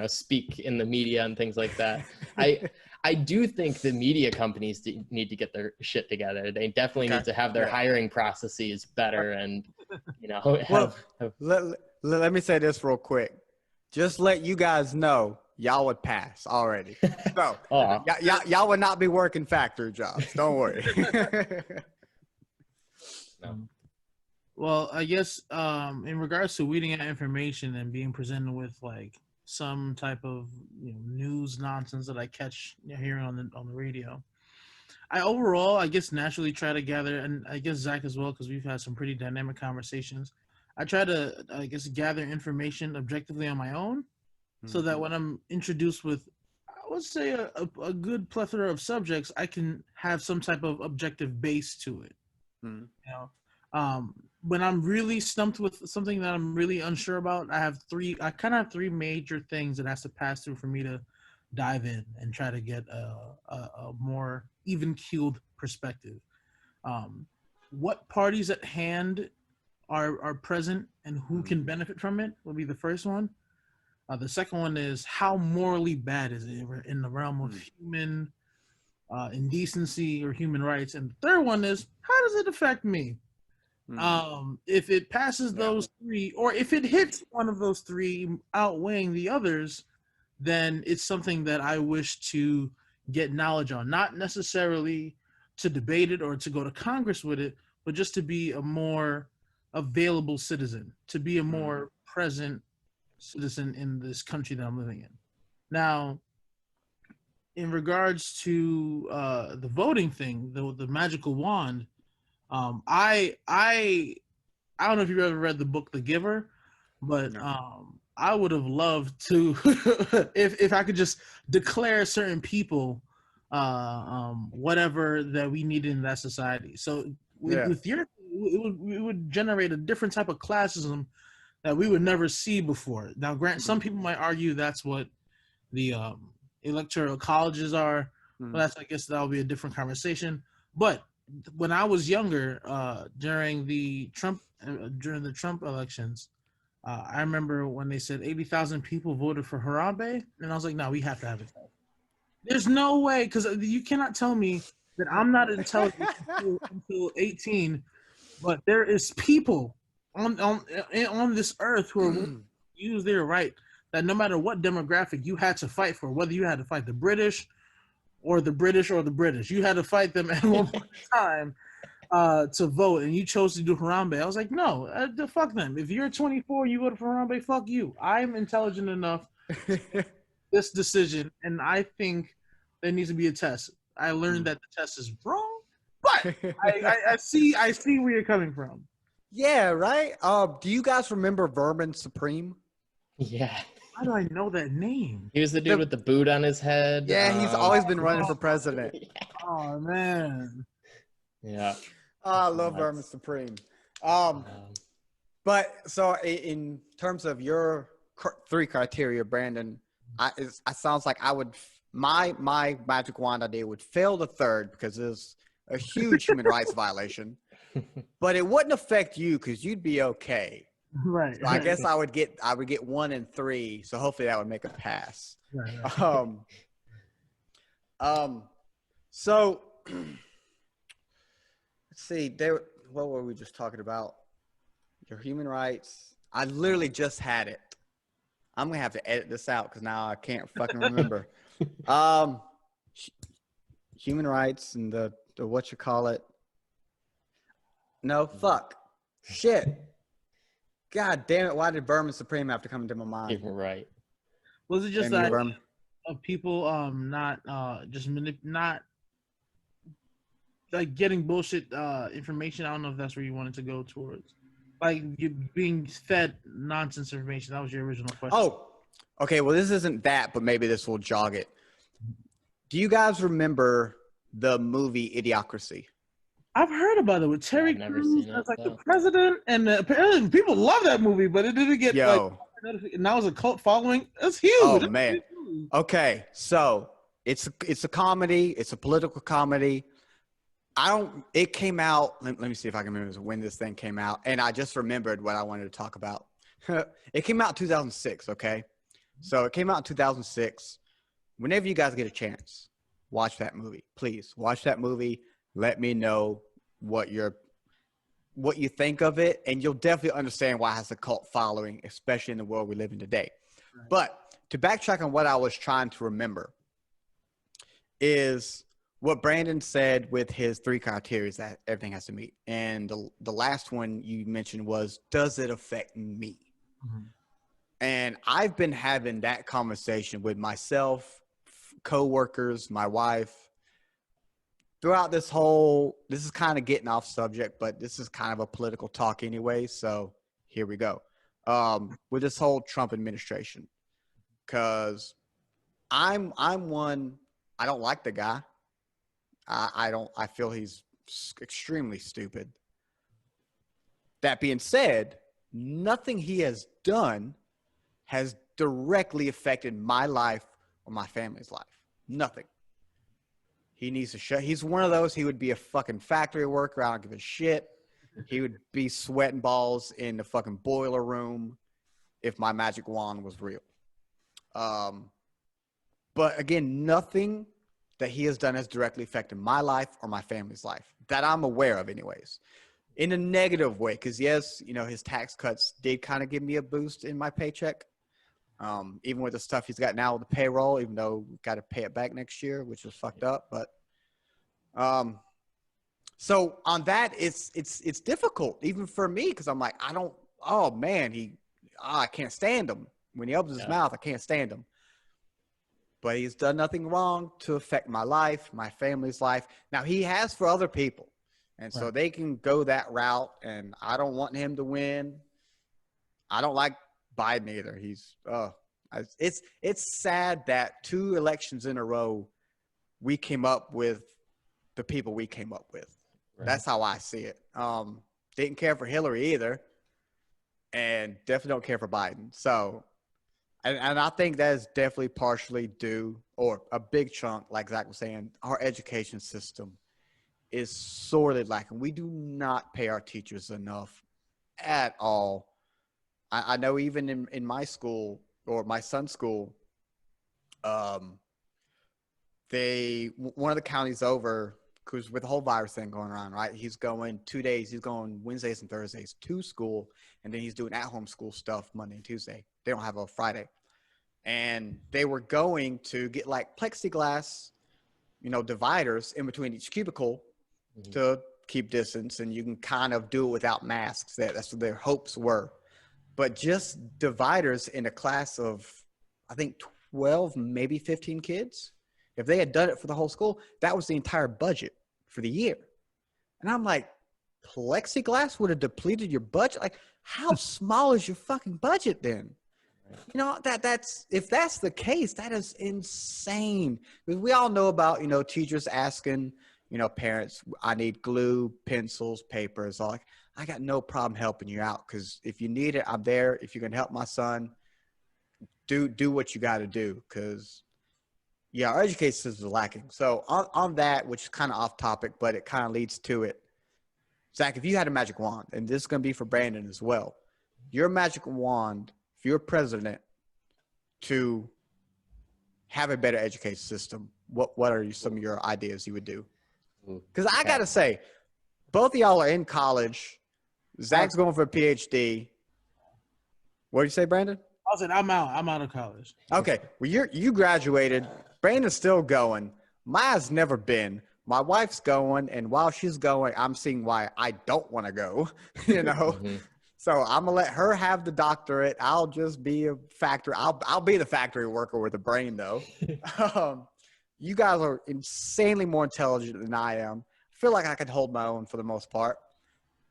speak in the media and things like that, I do think the media companies need to get their shit together. They definitely need to have their hiring processes better, and let me say this real quick. Just let you guys know, y'all would pass already. So y'all would not be working factory jobs. Don't worry. No. Well, I guess in regards to weeding out information and being presented with like some type of news nonsense that I catch hearing on the radio, I guess naturally try to gather, and I guess Zach as well, because we've had some pretty dynamic conversations. I try to, I guess, gather information objectively on my own, so that when I'm introduced with, I would say, a good plethora of subjects, I can have some type of objective base to it. When I'm really stumped with something that I'm really unsure about, I kind of have three major things that has to pass through for me to dive in and try to get a more even-keeled perspective. What parties at hand are present and who can benefit from it will be the first one. The second one is, how morally bad is it in the realm of human indecency or human rights? And the third one is, how does it affect me? If it passes those three, or if it hits one of those three outweighing the others, then it's something that I wish to get knowledge on, not necessarily to debate it or to go to Congress with it, but just to be a more available citizen, to be a more present citizen in this country that I'm living in. Now, in regards to the voting thing, the magical wand, I don't know if you've ever read the book The Giver, but No. I would have loved to if I could just declare certain people whatever that we needed in that society. So Yeah. with your it would generate a different type of classism that we would never see before. Now, grant some people might argue that's what the electoral colleges are. Mhm. But that's, I guess that'll be a different conversation. But when I was younger, during the Trump elections, I remember when they said 80,000 people voted for Harambe, and I was like, no, we have to have it. There's no way, because you cannot tell me that I'm not intelligent until 18, but there is people on this earth who are willing to use their right, that no matter what demographic you had to fight for, whether you had to fight the British or the British or the British, you had to fight them at one point in time to vote, and you chose to do Harambe. I was like, no, fuck them. If you're 24, you voted for Harambe, fuck you. I'm intelligent enough to make this decision, and I think there needs to be a test. I learned that the test is wrong, but I see where you're coming from. Yeah, right. Do you guys remember Vermin Supreme? Yeah. How do I know that name? He was the dude with the boot on his head. Yeah, he's always been running for president. Oh man. Yeah. Oh, I love Vermin Supreme. But so in terms of your three criteria, Brandon, it sounds like I would my magic wand idea would fail the third because it's a huge human rights violation, but it wouldn't affect you because you'd be okay. Right. So I guess I would get 1 and 3. So hopefully that would make a pass. Right. So let's see. What were we just talking about? Your human rights. I literally just had it. I'm gonna have to edit this out because now I can't fucking remember. Human rights and the what you call it. No, fuck. Shit. God damn it! Why did Vermin Supreme have to come into my mind? You're right. Was it just Damn you, that Vermin. of people not not like getting bullshit information? I don't know if that's where you wanted to go towards. Like you being fed nonsense information. That was your original question. Oh, okay. Well, this isn't that, but maybe this will jog it. Do you guys remember the movie Idiocracy? I've heard about it with Terry I've never Crews seen it, as like the though. president, and apparently people love that movie, but it didn't get Yo. like now it's a cult following. That's huge. Oh, That's man. huge. Okay, so it's a comedy. It's a political comedy. It came out. Let me see if I can remember when this thing came out. And I just remembered what I wanted to talk about. It came out in 2006. Okay, so it came out in 2006. Whenever you guys get a chance, watch that movie. Please watch that movie. Let me know what you think of it, and you'll definitely understand why it has a cult following, especially in the world we live in today. Right. But to backtrack on what I was trying to remember is what Brandon said with his 3 criteria that everything has to meet. And the last one you mentioned was, does it affect me? Mhm. And I've been having that conversation with myself, coworkers, my wife, throughout this is kind of getting off subject, but this is kind of a political talk anyway. So here we go. With this whole Trump administration, because I'm one, I don't like the guy. I feel he's extremely stupid. That being said, nothing he has done has directly affected my life or my family's life. Nothing. He needs to shut. He's one of those. He would be a fucking factory worker. I don't give a shit. He would be sweating balls in the fucking boiler room if my magic wand was real. But again, nothing that he has done has directly affected my life or my family's life that I'm aware of anyways. In a negative way, because yes, his tax cuts did kind of give me a boost in my paycheck. Even with the stuff he's got now with the payroll, even though we've got to pay it back next year, which is fucked up. But so on that, it's difficult even for me because I'm like, oh man, I can't stand him. When he opens his mouth, I can't stand him. but he's done nothing wrong to affect my life, my family's life. Now he has for other people. And so they can go that route, and I don't want him to win. I don't like Biden either. It's sad that 2 elections in a row we came up with the people we came up with. Right. That's how I see it. Didn't care for Hillary either, and definitely don't care for Biden. So, and I think that is definitely partially due, or a big chunk, like Zach was saying, our education system is sorely lacking. We do not pay our teachers enough at all. I know even in my school, or my son's school, one of the counties over, because with the whole virus thing going around, right? He's going 2 days. He's going Wednesdays and Thursdays to school, and then he's doing at-home school stuff Monday and Tuesday. They don't have a Friday. And they were going to get like plexiglass, dividers in between each cubicle to keep distance, and you can kind of do it without masks. That's what their hopes were. But just dividers in a class of, I think, 12, maybe 15 kids. If they had done it for the whole school, that was the entire budget for the year. And I'm like, plexiglass would have depleted your budget? Like, how small is your fucking budget then? That's if that's the case, that is insane. Because we all know about, teachers asking, parents, I need glue, pencils, papers. All like, I got no problem helping you out, because if you need it, I'm there. If you can help my son, do what you got to do, because our education system is lacking. So on that, which is kind of off topic, but it kind of leads to it. Zach, if you had a magic wand, and this is going to be for Brandon as well, your magic wand, if you're president, to have a better education system, what are some of your ideas you would do? Because I got to say, both of y'all are in college. Zach's going for a PhD. What did you say, Brandon? I said I'm out. I'm out of college. Okay. Well, you graduated. Brandon's still going. Maya's never been. My wife's going, and while she's going, I'm seeing why I don't want to go, So I'm gonna let her have the doctorate. I'll just be a factory. I'll be the factory worker with a brain, though. You guys are insanely more intelligent than I am. I feel like I could hold my own for the most part.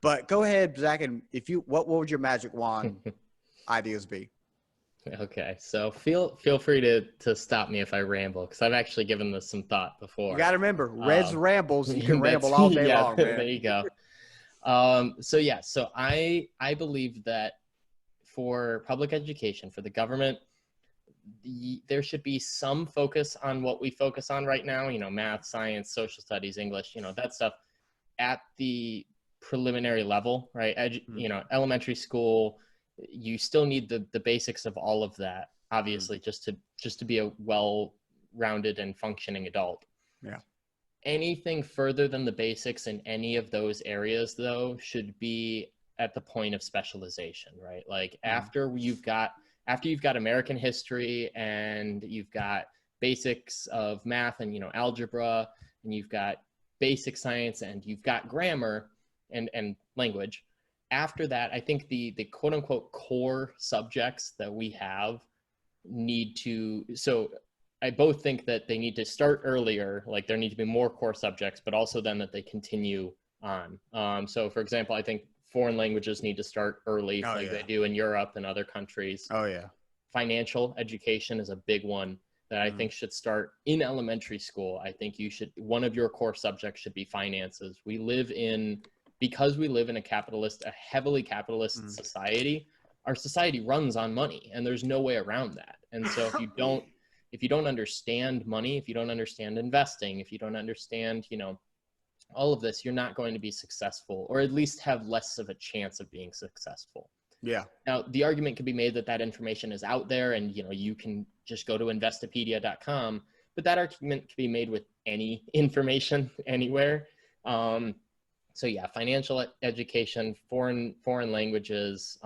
But go ahead, Zach, and what would your magic wand ideas be? Okay, so feel free to stop me if I ramble, because I've actually given this some thought before. You got to remember, Red's rambles. You can ramble all day long, man. There you go. So I believe that for public education, for the government, there should be some focus on what we focus on right now. Math, science, social studies, English. That stuff at the preliminary level, right? Elementary school. You still need the basics of all of that, obviously, just to be a well-rounded and functioning adult. Yeah. Anything further than the basics in any of those areas, though, should be at the point of specialization, right? Like after you've got American history, and you've got basics of math and algebra, and you've got basic science, and you've got grammar and language. After that, I think the quote unquote core subjects that we have need to, so I both think that they need to start earlier, like there need to be more core subjects, but also then that they continue on. So for example, I think foreign languages need to start early, they do in Europe and other countries. Oh yeah. Financial education is a big one that I think should start in elementary school. I think one of your core subjects should be finances. Because we live in a heavily capitalist society, our society runs on money, and there's no way around that. And so if you don't understand money, if you don't understand investing, if you don't understand, all of this, you're not going to be successful, or at least have less of a chance of being successful. Yeah. Now, the argument could be made that information is out there, and, you can just go to Investopedia.com, but that argument could be made with any information anywhere. So yeah, financial education, foreign languages,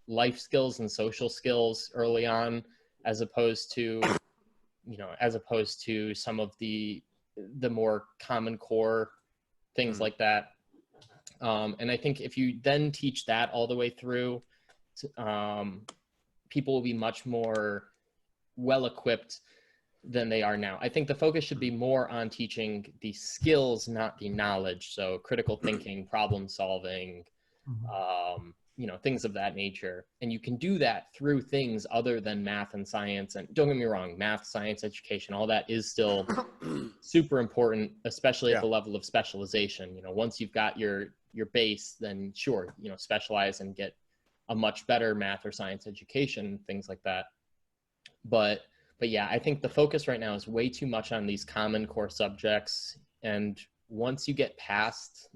life skills and social skills early on, as opposed to some of the more common core things like that. And I think if you then teach that all the way through, people will be much more well equipped than they are now. I think the focus should be more on teaching the skills, not the knowledge. So critical thinking, problem solving, things of that nature. And you can do that through things other than math and science. And don't get me wrong, math, science, education, all that is still super important, especially at the level of specialization. Once you've got your base, then sure, specialize and get a much better math or science education, things like that. But yeah, I think the focus right now is way too much on these common core subjects. And once you get past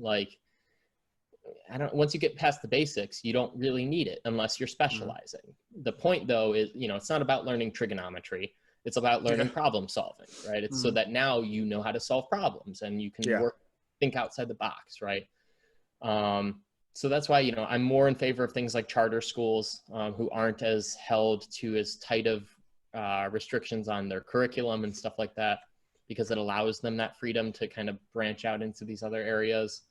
once you get past the basics, you don't really need it unless you're specializing. The point though is, it's not about learning trigonometry. It's about learning problem solving, right? It's so that now you know how to solve problems and you can think outside the box, right? So that's why, I'm more in favor of things like charter schools who aren't as held to as tight of restrictions on their curriculum and stuff like that, because it allows them that freedom to kind of branch out into these other areas.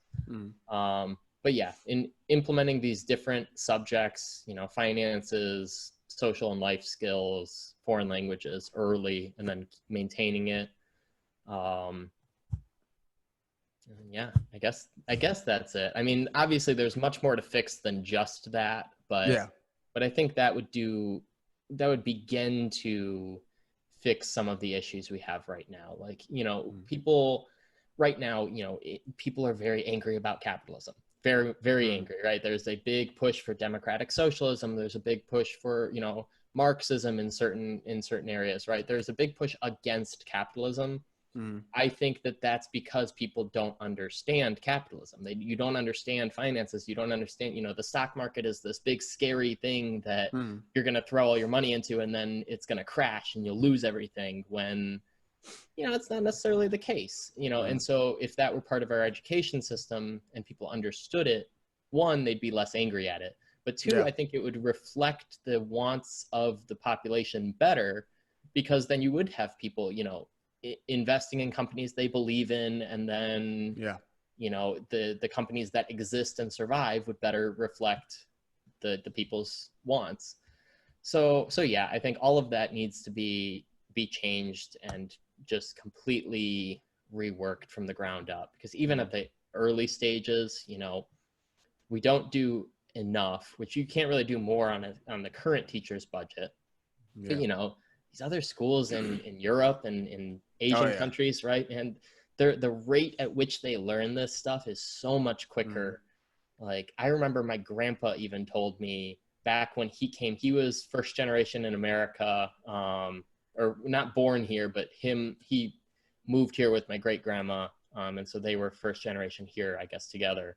But yeah, in implementing these different subjects, finances, social and life skills, foreign languages early, and then maintaining it. Yeah, I guess that's it. I mean, obviously there's much more to fix than just that, but I think that would begin to fix some of the issues we have right now. Like, people right now, people are very angry about capitalism. Very, very angry, right? There's a big push for democratic socialism. There's a big push for, Marxism in certain areas, right? There's a big push against capitalism. I think that that's because people don't understand capitalism. You don't understand finances. You don't understand, the stock market is this big scary thing that you're going to throw all your money into and then it's going to crash and you'll lose everything, when, it's not necessarily the case, And so if that were part of our education system and people understood it, one, they'd be less angry at it. But two, I think it would reflect the wants of the population better, because then you would have people, investing in companies they believe in, and then the companies that exist and survive would better reflect the people's wants. So yeah, I think all of that needs to be changed and just completely reworked from the ground up, because even at the early stages, we don't do enough, which you can't really do more on the current teacher's budget. But these other schools in Europe and in Asian countries, right? And the rate at which they learn this stuff is so much quicker. Like, I remember my grandpa even told me back when he came, he was first generation in America, or not born here, but he moved here with my great grandma. And so they were first generation here, I guess, together.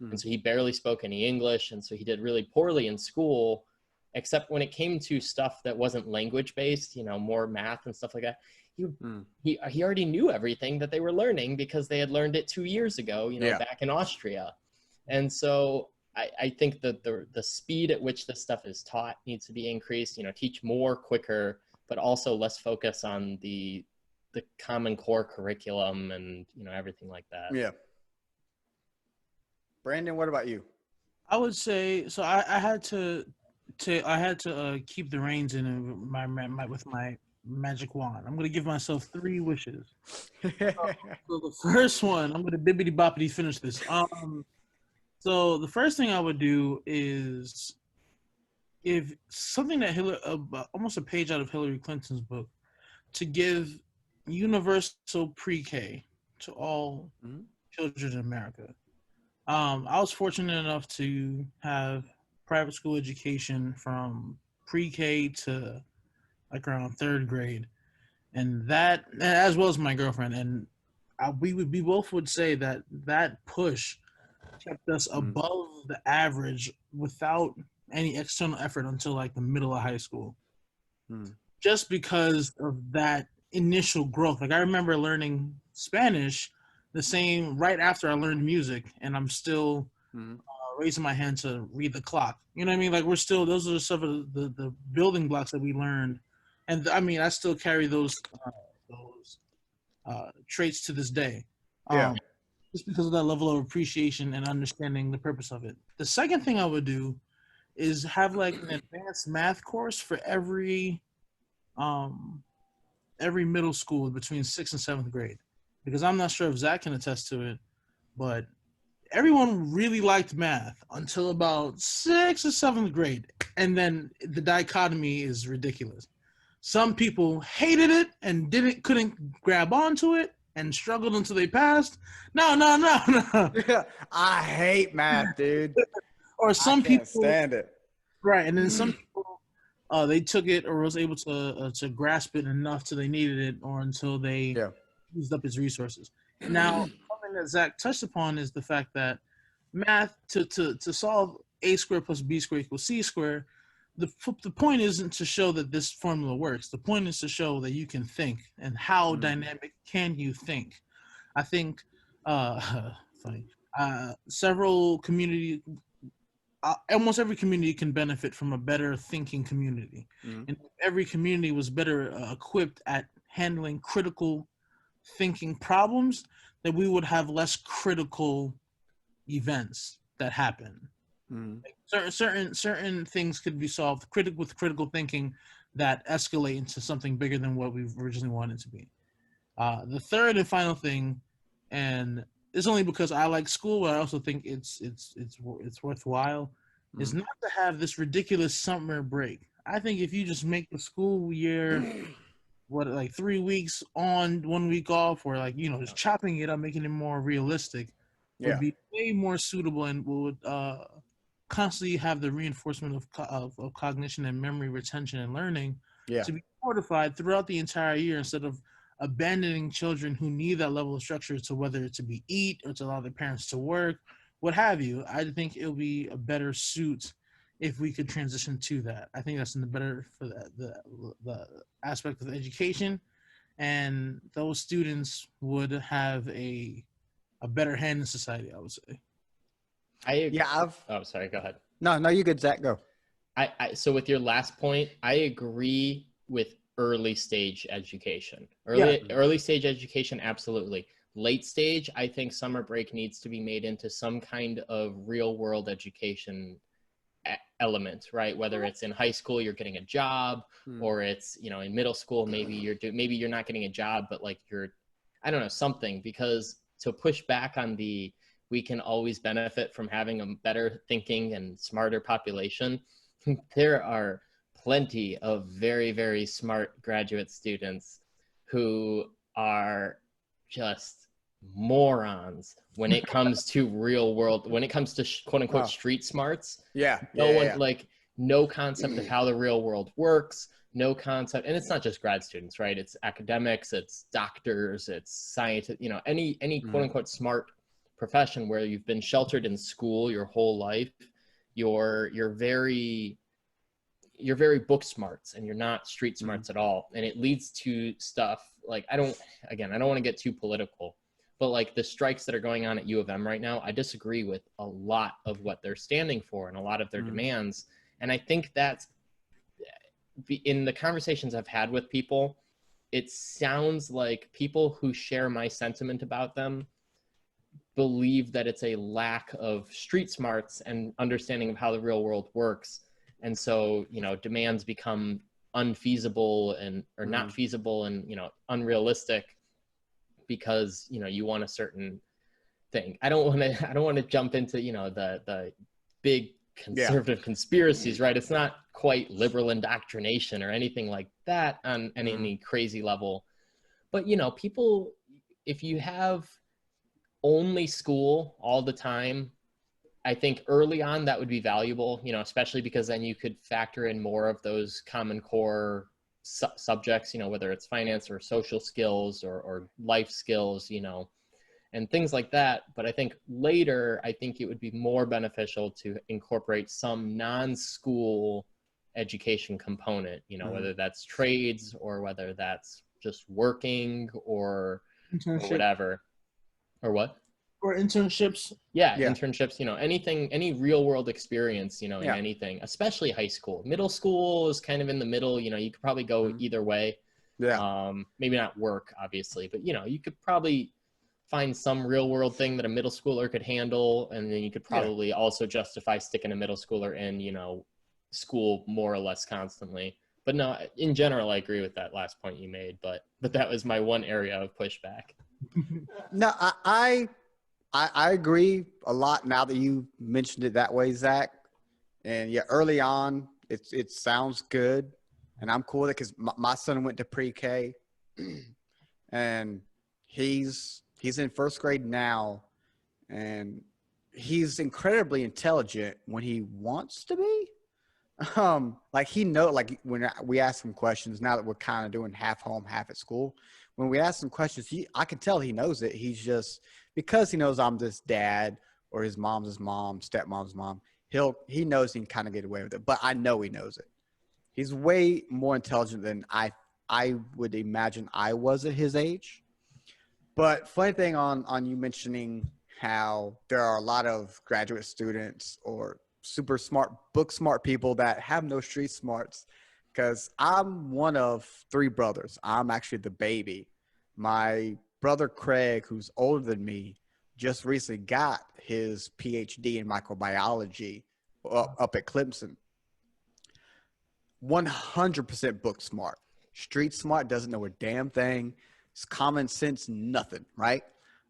And so he barely spoke any English. And so he did really poorly in school, except when it came to stuff that wasn't language based, more math and stuff like that. He already knew everything that they were learning because they had learned it 2 years ago, back in Austria. And so I think that the speed at which this stuff is taught needs to be increased, teach more quicker, but also less focus on the common core curriculum and, everything like that. Yeah. Brandon, what about you? I would say, so I had to keep the reins in my with my magic wand. I'm going to give myself 3 wishes. So the first one, I'm going to bibbity boppity finish this. So the first thing I would do is, if something that almost a page out of Hillary Clinton's book, to give universal pre-K to all children in America. I was fortunate enough to have private school education from pre-K to like around 3rd grade, and that, as well as my girlfriend, and we both would say that push kept us above the average without any external effort until like the middle of high school. Just because of that initial growth. Like, I remember learning Spanish the same right after I learned music, and I'm still raising my hand to read the clock. You know what I mean? Like, we're still, those are some of the building blocks that we learned. And I mean, I still carry those traits to this day. Just because of that level of appreciation and understanding the purpose of it. The second thing I would do is have like an advanced math course for every every middle school between 6th and 7th grade, because I'm not sure if Zach can attest to it, but everyone really liked math until about 6th or 7th grade, and then the dichotomy is ridiculous. Some people hated it and couldn't grab onto it and struggled until they passed. No. I hate math, dude. Or some I can't people, stand it. right? And then some people, they took it or was able to grasp it enough till they needed it, or until they Yeah. used up its resources. Now, something that Zach touched upon is the fact that math to solve a squared plus b squared equals c squared. The point isn't to show that this formula works. The point is to show that you can think, and how dynamic can you think. I think funny. Several community, almost every community can benefit from a better thinking community. Mhm. And if every community was better equipped at handling critical thinking problems, that we would have less critical events that happen. Mhm. Like certain things could be solved with critical thinking that escalate into something bigger than what we originally wanted to be. The third and final thing, and it's only because I like school, but I also think it's worthwhile, is not to have this ridiculous summer break. I think if you just make the school year like 3 weeks on, 1 week off, or like, just chopping it up, making it more realistic, would be way more suitable, and would constantly have the reinforcement of cognition and memory retention and learning to be fortified throughout the entire year, instead of abandoning children who need that level of structure, to whether to be eat or to allow their parents to work, what have you. I think it'll be a better suit if we could transition to that. I think that's in the better for the aspect of education, and those students would have a better hand in society, I would say. Oh, sorry. Go ahead. No, you good, Zach. Go. So with your last point, I agree with early stage education. Early stage education, absolutely. Late stage, I think summer break needs to be made into some kind of real world education element, right? Whether it's in high school, you're getting a job, or it's, in middle school, maybe you're not getting a job, but like I don't know, something, because to push back on we can always benefit from having a better thinking and smarter population. There are plenty of very, very smart graduate students who are just morons when it comes to real world, when it comes to quote unquote street smarts. No concept of how the real world works, no concept. And it's not just grad students, right? It's academics, it's doctors, it's scientists, any quote unquote smart profession where you've been sheltered in school your whole life. You're very book smarts, and you're not street smarts at all. And it leads to stuff like, I don't want to get too political, but like the strikes that are going on at U of M right now, I disagree with a lot of what they're standing for and a lot of their demands. And I think that's, in the conversations I've had with people, it sounds like people who share my sentiment about them believe that it's a lack of street smarts and understanding of how the real world works. And so, demands become unfeasible or not feasible and, unrealistic, because, you want a certain thing. I don't want to jump into, the big conservative conspiracies, right? It's not quite liberal indoctrination or anything like that on any crazy level. But, people, if you have only school all the time, I think early on that would be valuable, especially because then you could factor in more of those common core subjects, whether it's finance or social skills or life skills, and things like that. But I think later, I think it would be more beneficial to incorporate some non-school education component, whether that's trades or whether that's just working or whatever. Or what? Or internships. Yeah, internships, any real world experience, in anything, especially high school. Middle school is kind of in the middle, you could probably go either way. Maybe not work, obviously, but, you could probably find some real world thing that a middle schooler could handle. And then you could probably also justify sticking a middle schooler in, school more or less constantly. But no, in general, I agree with that last point you made. But that was my one area of pushback. No, I agree a lot now that you mentioned it that way, Zach. And yeah, early on, it sounds good, and I'm cool with it because my son went to pre-K, and he's in first grade now, and he's incredibly intelligent when he wants to be. Like like when we ask him questions, now that we're kind of doing half home, half at school, when we ask him questions, I can tell he knows it. He's just, because he knows I'm this dad, or his mom's his mom, stepmom's mom, he knows he can kind of get away with it, but I know he knows it. He's way more intelligent than I would imagine I was at his age. But funny thing on you mentioning how there are a lot of graduate students or super smart, book smart people that have no street smarts, because I'm one of three brothers. I'm actually the baby. My brother Craig, who's older than me, just recently got his PhD in microbiology up at Clemson. 100% book smart. Street smart, doesn't know a damn thing. It's common sense, nothing, right?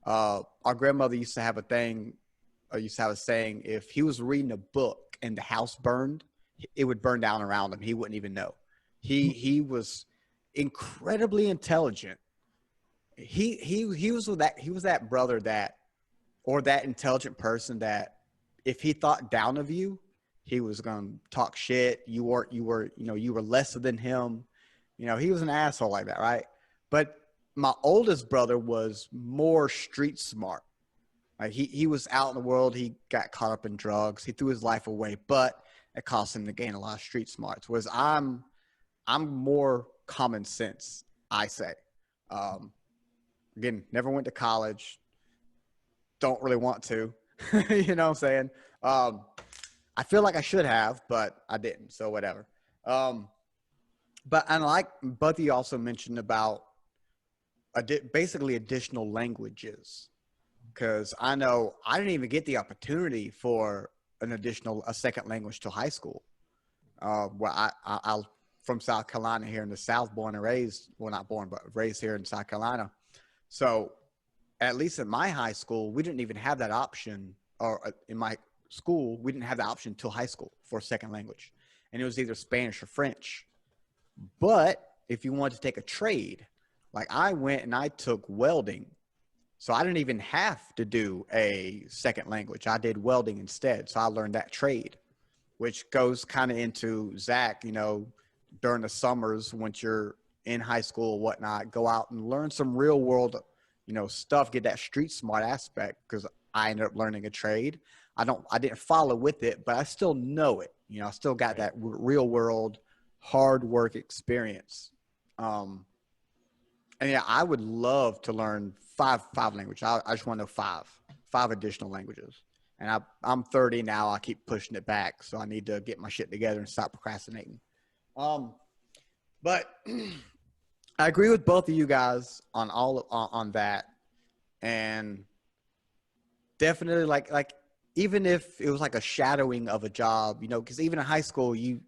Our grandmother used to have a thing, used to have a saying, if he was reading a book and the house burned, it would burn down around him. He wouldn't even know. He was incredibly intelligent. He was that brother that, or that intelligent person that if he thought down of you, he was going to talk shit. You were lesser than him. He was an asshole like that, right? But my oldest brother was more street smart. Like he was out in the world. He got caught up in drugs. He threw his life away, but it cost him to gain a lot of street smarts. Whereas I'm more common sense, I say. Again, never went to college. Don't really want to. You know what I'm saying? I feel like I should have, but I didn't. So whatever. But and like both of you also mentioned about basically additional languages, because I know I didn't even get the opportunity for a second language till high school. Where I from South Carolina, here in the South, born and raised. Well, not born, but raised here in South Carolina. So at least in my high school, we didn't even have that option, or in my school, we didn't have the option till high school for a second language. And it was either Spanish or French. But if you wanted to take a trade, like I went and I took welding. So I didn't even have to do a second language. I did welding instead. So I learned that trade, which goes kind of into Zach, during the summers, once you're in high school or whatnot, go out and learn some real world, stuff, get that street smart aspect, because I ended up learning a trade. I didn't follow with it, but I still know it. I still got that real world hard work experience. And yeah, I would love to learn five languages. I just want to know five additional languages. And I'm 30 now. I keep pushing it back. So I need to get my shit together and stop procrastinating. But I agree with both of you guys on that. And definitely like, even if it was like a shadowing of a job, because even in high school, you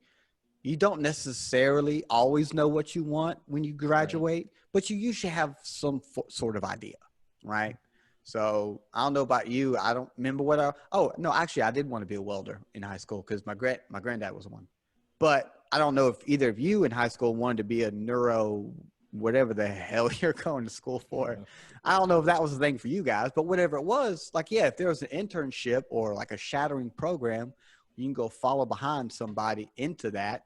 don't necessarily always know what you want when you graduate, but you usually have some sort of idea, right? So I don't know about you. I don't remember actually I did want to be a welder in high school because my granddad was one. But I don't know if either of you in high school wanted to be a neuro, whatever the hell you're going to school for. Yeah. I don't know if that was the thing for you guys, but whatever it was, if there was an internship or like a shadowing program, you can go follow behind somebody into that.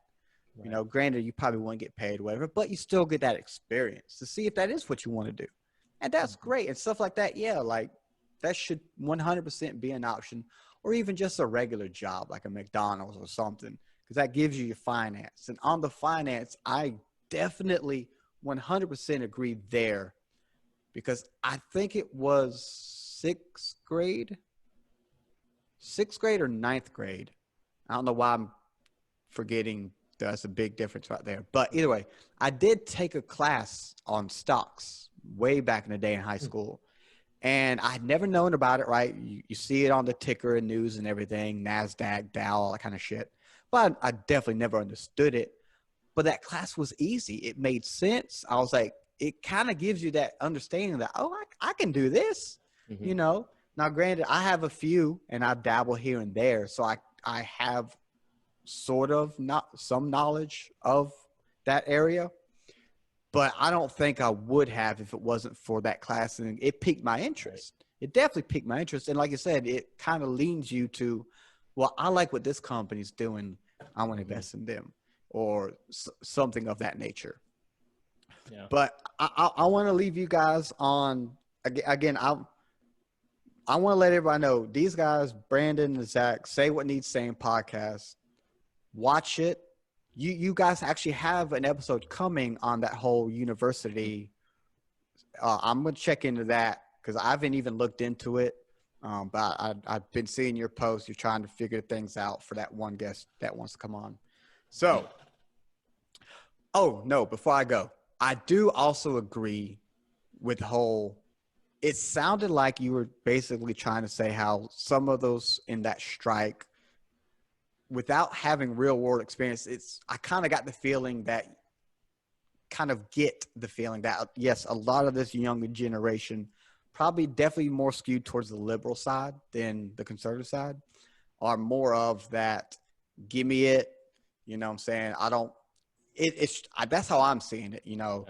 Right. Granted, you probably won't get paid, whatever, but you still get that experience to see if that is what you want to do. And that's great. And stuff like that. Yeah. Like that should 100% be an option, or even just a regular job, like a McDonald's or something, because that gives you your finance. And on the finance, I definitely 100% agree there, because I think it was sixth grade or ninth grade. I don't know why I'm forgetting. That's a big difference right there. But either way, I did take a class on stocks way back in the day in high school. And I had never known about it, right? You see it on the ticker and news and everything, NASDAQ, Dow, all that kind of shit. But I definitely never understood it. but that class was easy. It made sense. I was like, it kind of gives you that understanding that, oh, I can do this, Mhm. you know. Now, granted, I have a few and I dabble here and there. So I have sort of not some knowledge of that area, but I don't think I would have if it wasn't for that class. And it piqued my interest. It definitely piqued my interest. And like I said, it kind of leans you to, well, I like what this company's doing. I want to invest in them or something of that nature. Yeah. But I want to leave you guys on, again, I want to let everybody know these guys, Brandon and Zach, Say What Needs Saying podcast. Watch it. You guys actually have an episode coming on that whole university. I'm gonna check into that because I haven't even looked into it. But I've been seeing your posts. You're trying to figure things out for that one guest that wants to come on. So, oh no, before I go, I do also agree with the whole. It sounded like you were basically trying to say how some of those in that strike, without having real world experience, I kind of got the feeling that yes, a lot of this younger generation, probably definitely more skewed towards the liberal side than the conservative side, are more of that, give me it, you know what I'm saying? That's how I'm seeing it, you know,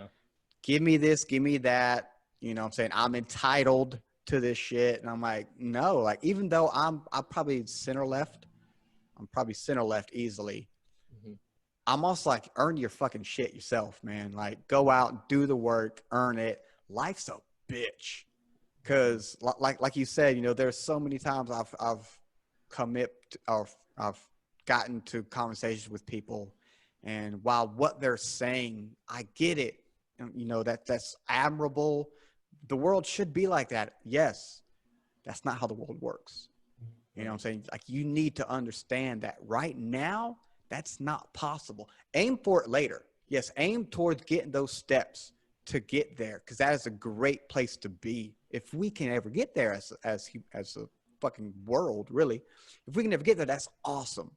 give me this, give me that, you know what I'm saying? I'm entitled to this shit. And I'm like, no, like, even though I'm probably center left easily. I'm also like, earn your fucking shit yourself, man. Like, go out, do the work, earn it. Life's a bitch. Cause like you said, you know, there's so many times I've gotten to conversations with people, and while what they're saying, I get it. You know, that's admirable. The world should be like that. Yes, that's not how the world works. You know what I'm saying? Like, you need to understand that right now, that's not possible. Aim for it later. Yes, aim towards getting those steps to get there, because that is a great place to be. If we can ever get there as a fucking world, really, if we can ever get there, that's awesome.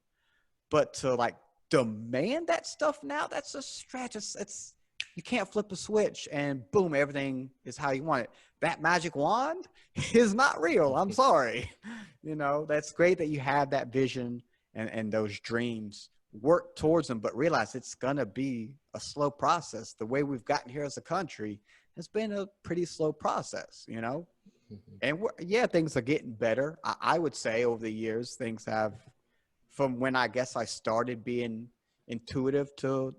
But to like demand that stuff now, that's a stretch. It's you can't flip a switch and boom, everything is how you want it. That magic wand is not real. I'm sorry. You know, that's great that you have that vision and those dreams. Work towards them, but realize it's going to be a slow process. The way we've gotten here as a country has been a pretty slow process, you know? And things are getting better. I would say over the years, things have, from when I guess I started being intuitive to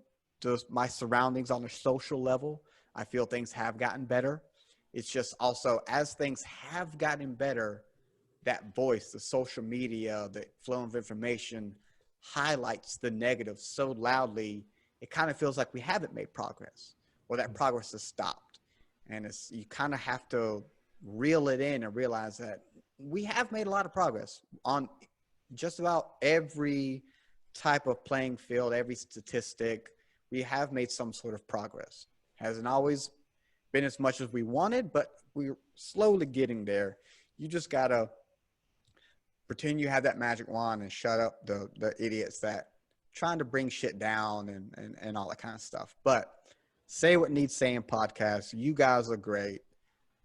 my surroundings on a social level, I feel things have gotten better. It's just also, as things have gotten better, that voice, the social media, the flow of information highlights the negative so loudly, it kind of feels like we haven't made progress, or that progress has stopped. And you kind of have to reel it in and realize that we have made a lot of progress on just about every type of playing field, every statistic. We have made some sort of progress. Hasn't always been as much as we wanted, but we're slowly getting there. You just gotta pretend you have that magic wand and shut up the idiots that trying to bring shit down and all that kind of stuff. But Say What Needs Saying podcast, you guys are great,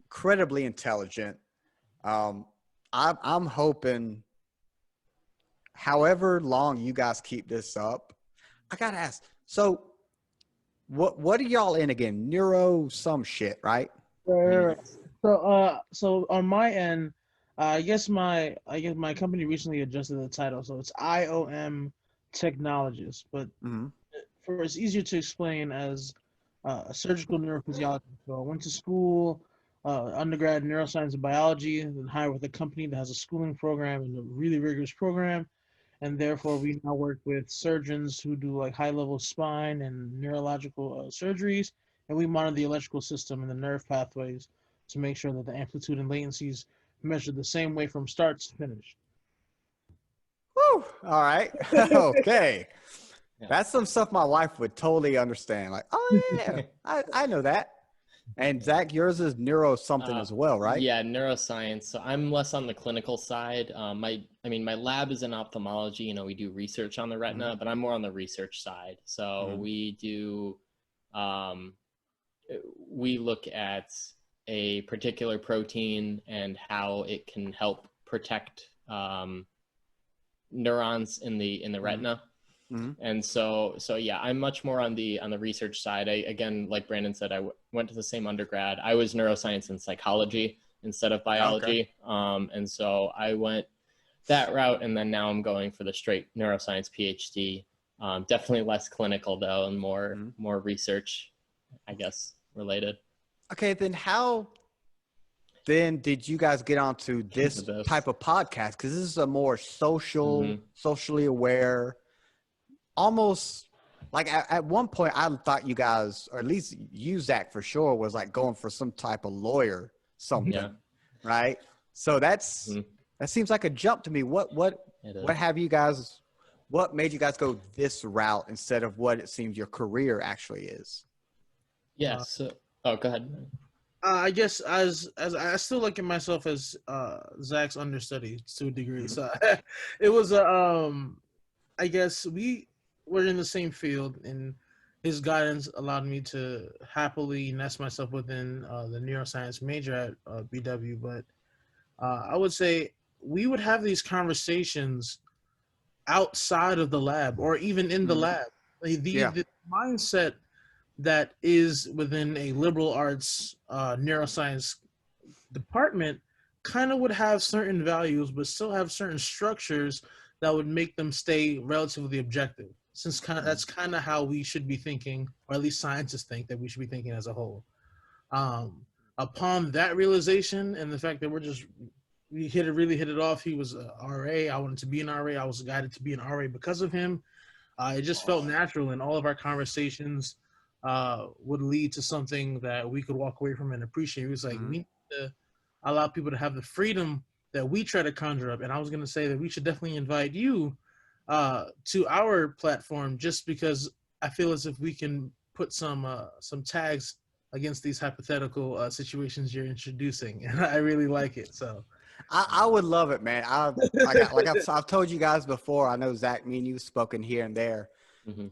incredibly intelligent. I'm hoping, however long you guys keep this up, I gotta ask. So, what are y'all in again? Neuro some shit, right? Right. So on my end, I guess my company recently adjusted the title, so it's IOM Technologist. But for it's easier to explain as a surgical neurophysiologist. So I went to school, undergrad in neuroscience and biology, and then hired with a company that has a schooling program and a really rigorous program. And therefore, we now work with surgeons who do like high-level spine and neurological surgeries, and we monitor the electrical system and the nerve pathways to make sure that the amplitude and latencies measured the same way from start to finish. Woo! All right. Okay. Yeah. That's some stuff my wife would totally understand. Like, oh yeah, I know that. And Zach, yours is neuro something Uh, as well, right? Yeah, neuroscience. So I'm less on the clinical side. My lab is in ophthalmology. We do research on the retina, but I'm more on the research side. So um, we look at a particular protein and how it can help protect neurons in the retina. And so yeah, I'm much more on the research side. Again, like Brandon said, went to the same undergrad. I was neuroscience and psychology instead of biology. Okay. And so I went that route, and then now I'm going for the straight neuroscience PhD. Definitely less clinical though, and more research, I guess, related. Okay, then how then did you guys get onto this type of podcast? Because this is a more socially aware, almost like at one point I thought you guys, or at least you, Zach, for sure, was like going for some type of lawyer something, right? So that seems like a jump to me. What have you guys? What made you guys go this route instead of what it seems your career actually is? Yeah. Go ahead. I guess as I still look at myself as Zach's understudy to a degree. So it was I guess we were in the same field, and his guidance allowed me to happily nest myself within the neuroscience major at BW. But I would say we would have these conversations outside of the lab or even in the lab. The mindset that is within a liberal arts neuroscience department kind of would have certain values, but still have certain structures that would make them stay relatively objective. Since that's kind of how we should be thinking, or at least scientists think that we should be thinking as a whole. Upon that realization and the fact that we really hit it off. He was a RA. I wanted to be an RA. I was guided to be an RA because of him. It just felt natural, and all of our conversations would lead to something that we could walk away from and appreciate. It was like, we need to allow people to have the freedom that we try to conjure up. And I was going to say that we should definitely invite you to our platform, just because I feel as if we can put some tags against these hypothetical situations you're introducing. And I really like it. So I would love it, man. I've told you guys before, I know Zach, me and you spoken here and there.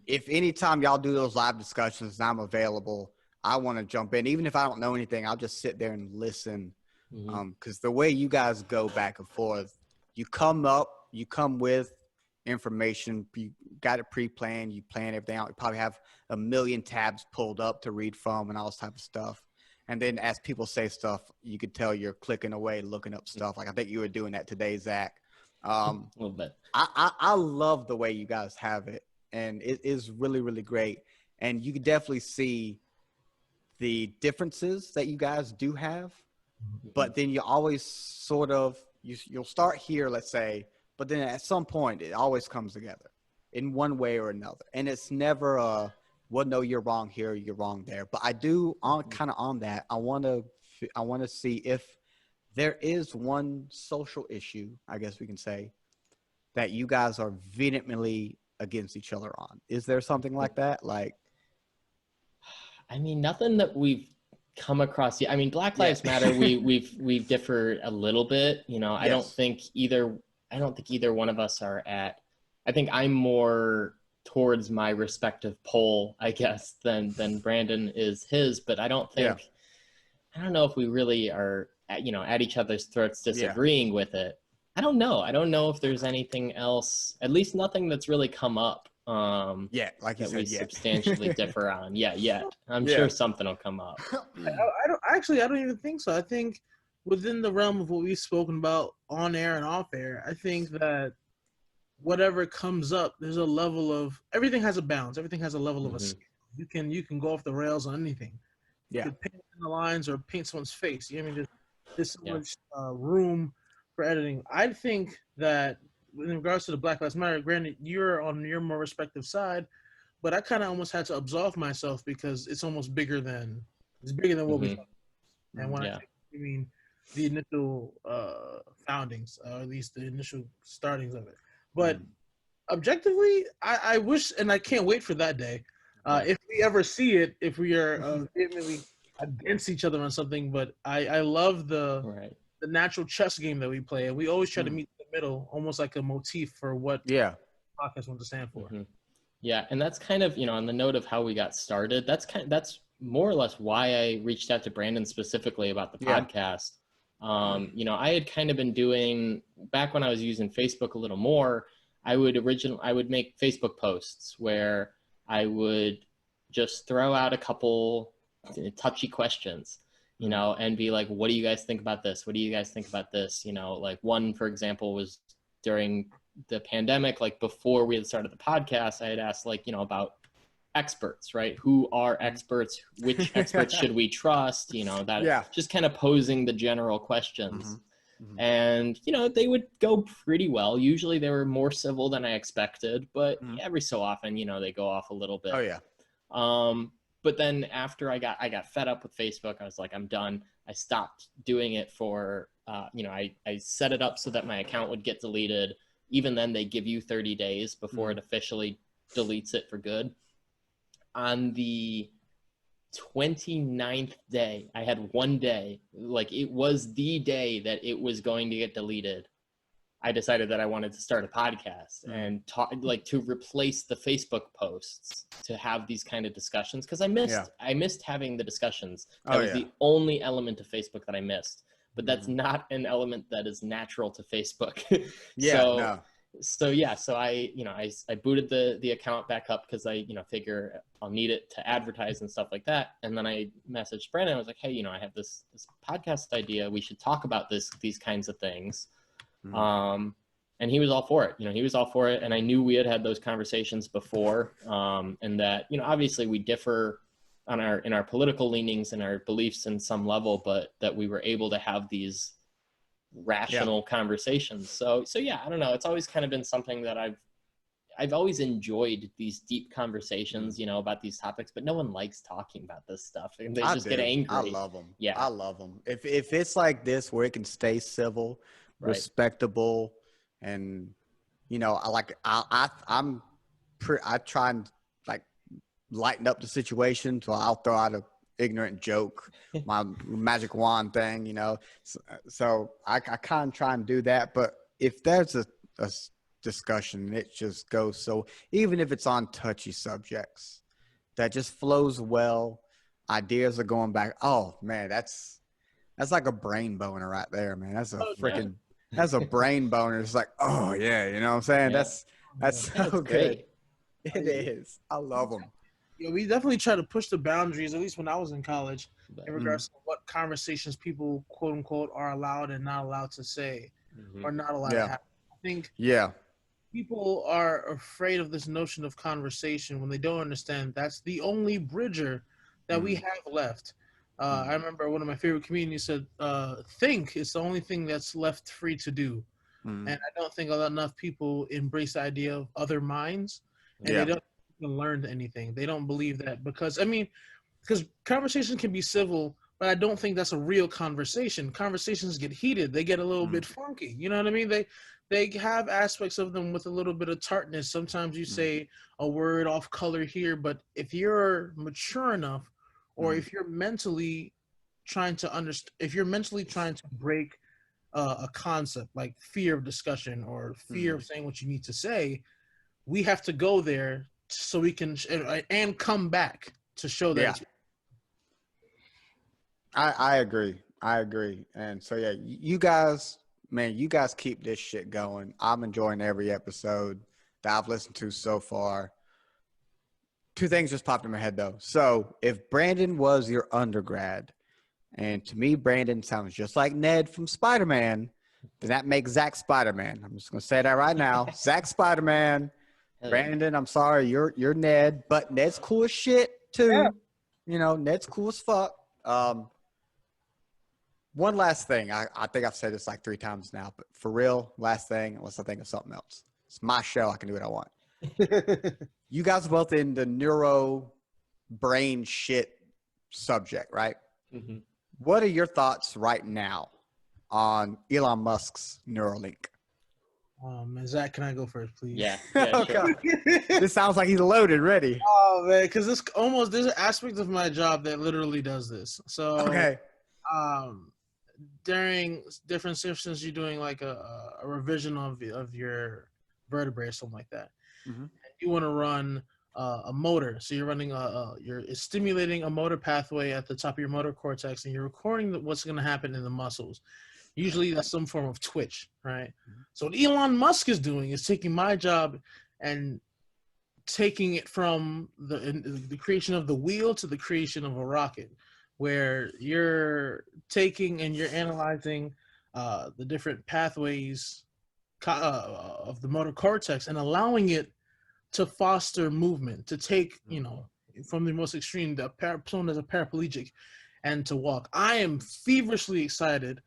If anytime y'all do those live discussions and I'm available, I want to jump in. Even if I don't know anything, I'll just sit there and listen. Because the way you guys go back and forth, you come with information, you got it pre-planned, you plan everything out. You probably have a million tabs pulled up to read from and all this type of stuff. And then as people say stuff, you could tell you're clicking away, looking up stuff. Like I think you were doing that today, Zach. A little bit. I love the way you guys have it. And it is really, really great. And you can definitely see the differences that you guys do have. But then you always sort of, you'll start here, let's say, but then at some point it always comes together in one way or another. And it's never well, no, you're wrong here, you're wrong there. But I do kind of on that. I want to see if there is one social issue, I guess we can say, that you guys are vehemently against each other on. Is there something like that? Like, I mean, nothing that we've come across yet. I mean, Black Lives Matter, we've differed a little bit. I don't think either one of us are at. I think I'm more towards my respective pole, I guess, than Brandon is his. But I don't think. I don't know if we really are at each other's throats disagreeing with it. I don't know. I don't know if there's anything else, at least nothing that's really come up. Like you that said, we substantially differ on. Yet. I'm sure something will come up. I don't even think so. I think within the realm of what we've spoken about on air and off air, I think that whatever comes up, there's a level of, everything has a balance. Everything has a level of a scale. You can go off the rails on anything. You can paint in the lines or paint someone's face. You know what I mean? There's so much room for editing. I think that in regards to the Black Lives Matter, granted, you're on your more respective side, but I kind of almost had to absolve myself because it's almost bigger than what we thought. And when I mean the initial foundings, or at least the initial startings of it. But objectively, I wish, and I can't wait for that day. If we ever see it, if we are vehemently against each other on something, but I love Right. the natural chess game that we play, and we always try to meet in the middle, almost like a motif for what Yeah. podcast wants to stand for. Yeah, and that's kind of, on the note of how we got started, that's more or less why I reached out to Brandon specifically about the podcast. I had kind of been doing, back when I was using Facebook a little more, I would make Facebook posts where I would just throw out a couple touchy questions, and be like, what do you guys think about this? What do you guys think about this? Like one, for example, was during the pandemic, like before we had started the podcast, I had asked about experts, right? Who are experts? Which experts should we trust? Just kind of posing the general questions. And, they would go pretty well. Usually they were more civil than I expected, but every so often, they go off a little bit. Oh yeah. But then after I got fed up with Facebook, I was like, I'm done. I stopped doing it for, I set it up so that my account would get deleted. Even then they give you 30 days before it officially deletes it for good. On the 29th day, I had one day, like it was the day that it was going to get deleted. I decided that I wanted to start a podcast and talk, like, to replace the Facebook posts, to have these kind of discussions. Cause I missed having the discussions. That was the only element of Facebook that I missed, but that's not an element that is natural to Facebook. So I booted the account back up because I, figure I'll need it to advertise and stuff like that. And then I messaged Brandon. I was like, hey, I have this podcast idea. We should talk about these kinds of things. And he was all for it. He was all for it. And I knew we had those conversations before. And that, obviously we differ in our political leanings and our beliefs in some level, but that we were able to have these rational conversations. So yeah, I don't know. It's always kind of been something that I've always enjoyed, these deep conversations, about these topics, but no one likes talking about this stuff. And they just get angry. I love them. Yeah. I love them. If it's like this where it can stay civil, respectable, and I try and like lighten up the situation, so I'll throw out a ignorant joke, my magic wand thing, so I kind of try and do that. But if there's a discussion, it just goes, so even if it's on touchy subjects, that just flows well, ideas are going back. Oh man, that's like a brain boner right there, man. That's a freaking that's a brain boner. It's like, oh yeah, you know what I'm saying? That's so good. Great. It is. I love them. Yeah, we definitely try to push the boundaries, at least when I was in college, in regards to what conversations people, quote unquote, are allowed and not allowed to say, or not allowed to have. I think people are afraid of this notion of conversation when they don't understand that's the only bridger that we have left. I remember one of my favorite comedians said, think is the only thing that's left free to do. And I don't think enough people embrace the idea of other minds, and they don't learn anything. They don't believe that, because conversation can be civil, but I don't think that's a real conversation. Conversations get heated. They get a little bit funky. You know what I mean? They have aspects of them with a little bit of tartness. Sometimes you say a word off color here, but if you're mature enough, or if you're mentally trying to break a concept like fear of discussion or fear of saying what you need to say, we have to go there so we can and come back to show that. I agree. And so you guys keep this shit going. I'm enjoying every episode that I've listened to so far. Two things just popped in my head though. So if Brandon was your undergrad, and to me Brandon sounds just like Ned from Spider-Man, then that makes Zach Spider-Man. I'm just gonna say that right now. Zach Spider-Man. Brandon, I'm sorry, you're Ned, but Ned's cool as shit too. Ned's cool as fuck. One last thing. I think I've said this like 3 times now, but for real, last thing, unless I think of something else. It's my show. I can do what I want. You guys are both in the neuro brain shit subject, right? What are your thoughts right now on Elon Musk's Neuralink? Zach, can I go first, please? Yeah. Oh, Sure. God. This sounds like he's loaded, ready. Oh man, because there's an aspect of my job that literally does this. So Okay. During different shifts, you're doing like a revision of your vertebrae or something like that. Mhm. You want to run a motor, so you're running you're stimulating a motor pathway at the top of your motor cortex, and you're recording what's going to happen in the muscles. Usually, that's some form of twitch, right? So what Elon Musk is doing is taking my job and taking it from the creation of the wheel to the creation of a rocket, where you're taking and you're analyzing the different pathways of the motor cortex and allowing it to foster movement, to take, from the most extreme, someone as a paraplegic, and to walk. I am feverishly excited.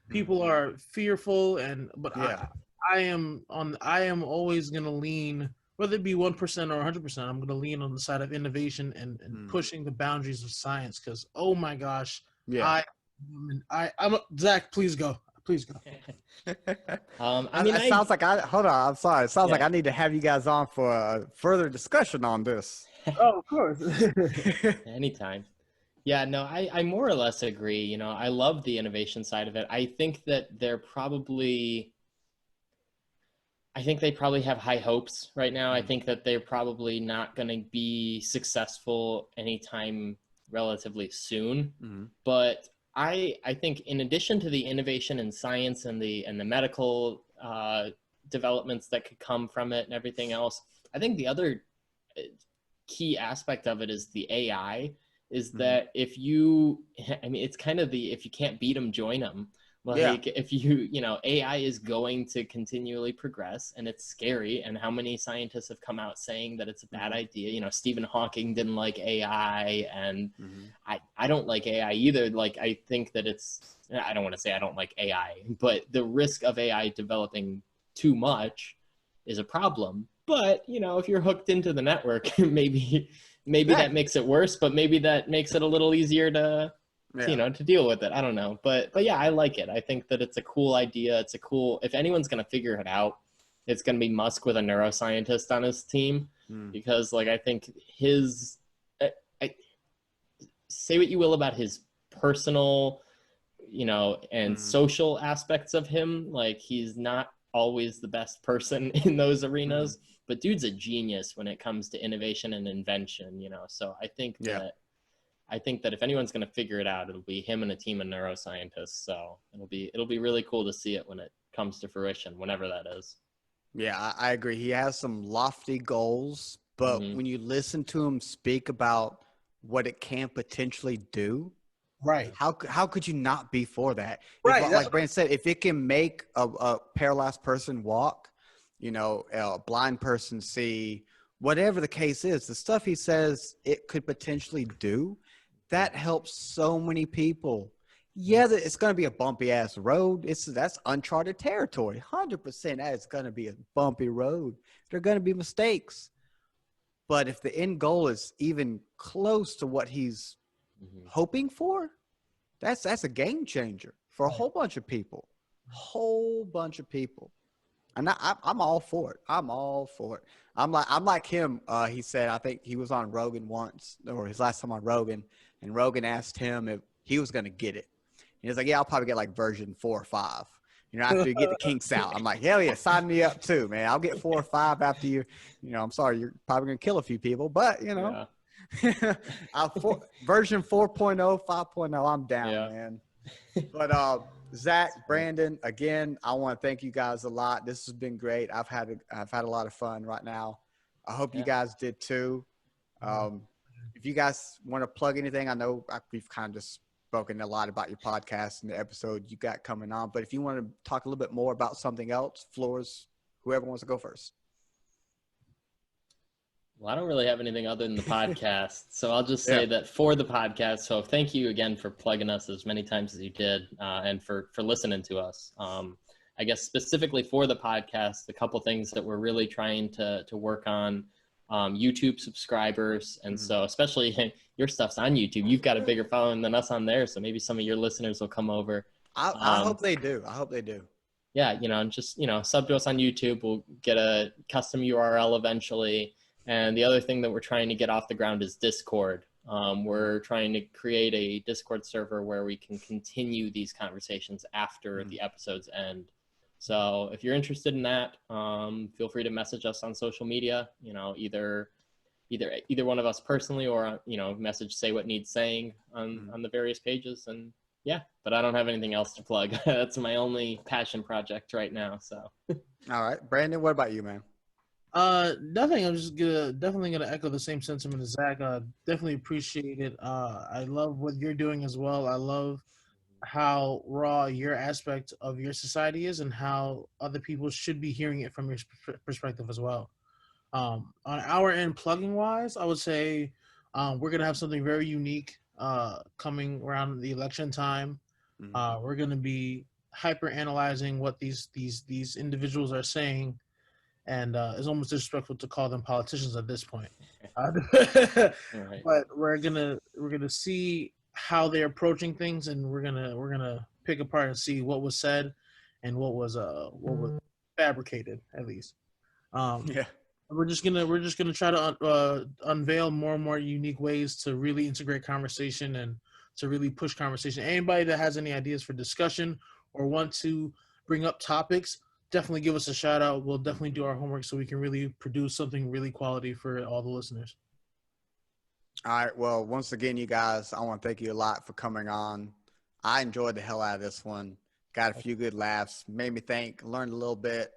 People are fearful, but Yeah. I am always gonna lean, whether it be 1% or 100%. I'm gonna lean on the side of innovation and pushing the boundaries of science. Because oh my gosh, Yeah. I'm Zach. Please go. Please go. It sounds like hold on. I'm sorry. It sounds like I need to have you guys on for a further discussion on this. Oh, of course. Anytime. Yeah, no, I more or less agree. I love the innovation side of it. I think they probably have high hopes right now. I think that they're probably not going to be successful anytime relatively soon. But I think in addition to the innovation in science and the medical developments that could come from it and everything else, I think the other key aspect of it is the AI. Is that if it's kind of if you can't beat them, join them. Like if AI is going to continually progress, and it's scary. And how many scientists have come out saying that it's a bad idea? Stephen Hawking didn't like AI, and I don't like AI either. Like, I think that I don't want to say I don't like AI, but the risk of AI developing too much is a problem. But, if you're hooked into the network, maybe that makes it worse, but maybe that makes it a little easier to deal with it. I don't know. But yeah, I like it. I think that it's a cool idea. If anyone's going to figure it out, it's going to be Musk with a neuroscientist on his team, because I think say what you will about his personal, and social aspects of him. Like, he's not always the best person in those arenas, but dude's a genius when it comes to innovation and invention, so I think that if anyone's going to figure it out, it'll be him and a team of neuroscientists. So it'll be really cool to see it when it comes to fruition, whenever that is. Yeah, I agree. He has some lofty goals, but when you listen to him speak about what it can potentially do, right? How could you not be for that? Right. Like Brandon said, if it can make a paralyzed person walk, a blind person see, whatever the case is, the stuff he says it could potentially do, that helps so many people. Yeah, it's going to be a bumpy ass road. That's uncharted territory. 100% that it's going to be a bumpy road. There are going to be mistakes. But if the end goal is even close to what he's hoping for, that's a game changer for a whole bunch of people. And I'm all for it. I'm like him. He said, I think he was on Rogan once, or his last time on Rogan, and Rogan asked him if he was going to get it. And he was like, yeah, I'll probably get like version 4 or 5. After you get the kinks out. I'm like, hell yeah, sign me up too, man. I'll get 4 or 5 after you. I'm sorry, you're probably going to kill a few people, but version 4.0, 5.0, I'm down, man. But Zach, Brandon, again, I want to thank you guys a lot. This has been great. I've had a lot of fun right now. I hope you guys did too. If you guys want to plug anything, I know we've kind of just spoken a lot about your podcast and the episode you got coming on, but if you want to talk a little bit more about something else, floors, whoever wants to go first. Well, I don't really have anything other than the podcast, so I'll just say that for the podcast. So thank you again for plugging us as many times as you did, and for listening to us. I guess specifically for the podcast, a couple things that we're really trying to work on. YouTube subscribers, and so especially your stuff's on YouTube. You've got a bigger following than us on there, so maybe some of your listeners will come over. I hope they do. yeah, just, sub to us on YouTube. We'll get a custom URL eventually. And the other thing that we're trying to get off the ground is Discord. We're trying to create a Discord server where we can continue these conversations after the episodes end. So if you're interested in that, feel free to message us on social media, either one of us personally, or, message Say What Needs Saying on the various pages. And yeah, but I don't have anything else to plug. That's my only passion project right now. So. All right, Brandon, what about you, man? Nothing. I'm just definitely gonna echo the same sentiment as Zach. Definitely appreciate it. I love what you're doing as well. I love how raw your aspect of your society is, and how other people should be hearing it from your perspective as well. On our end, plugging wise, I would say we're gonna have something very unique coming around the election time. We're gonna be hyper analyzing what these individuals are saying, and it's almost disrespectful to call them politicians at this point. Right. But we're gonna see how they're approaching things, and we're gonna pick apart and see what was said and what was fabricated, at least. Yeah. We're just gonna try to unveil more and more unique ways to really integrate conversation and to really push conversation. Anybody that has any ideas for discussion or want to bring up topics, definitely give us a shout out. We'll definitely do our homework so we can really produce something really quality for all the listeners. All right. Well, once again, you guys, I want to thank you a lot for coming on. I enjoyed the hell out of this one. Got a few good laughs, made me think, learned a little bit.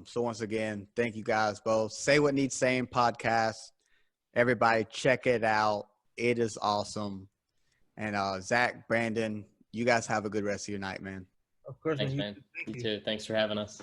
So once again, thank you guys both. Say What Needs Saying podcast. Everybody check it out. It is awesome. And Zach, Brandon, you guys have a good rest of your night, man. Of course, Thanks, man. You too. Thanks for having us.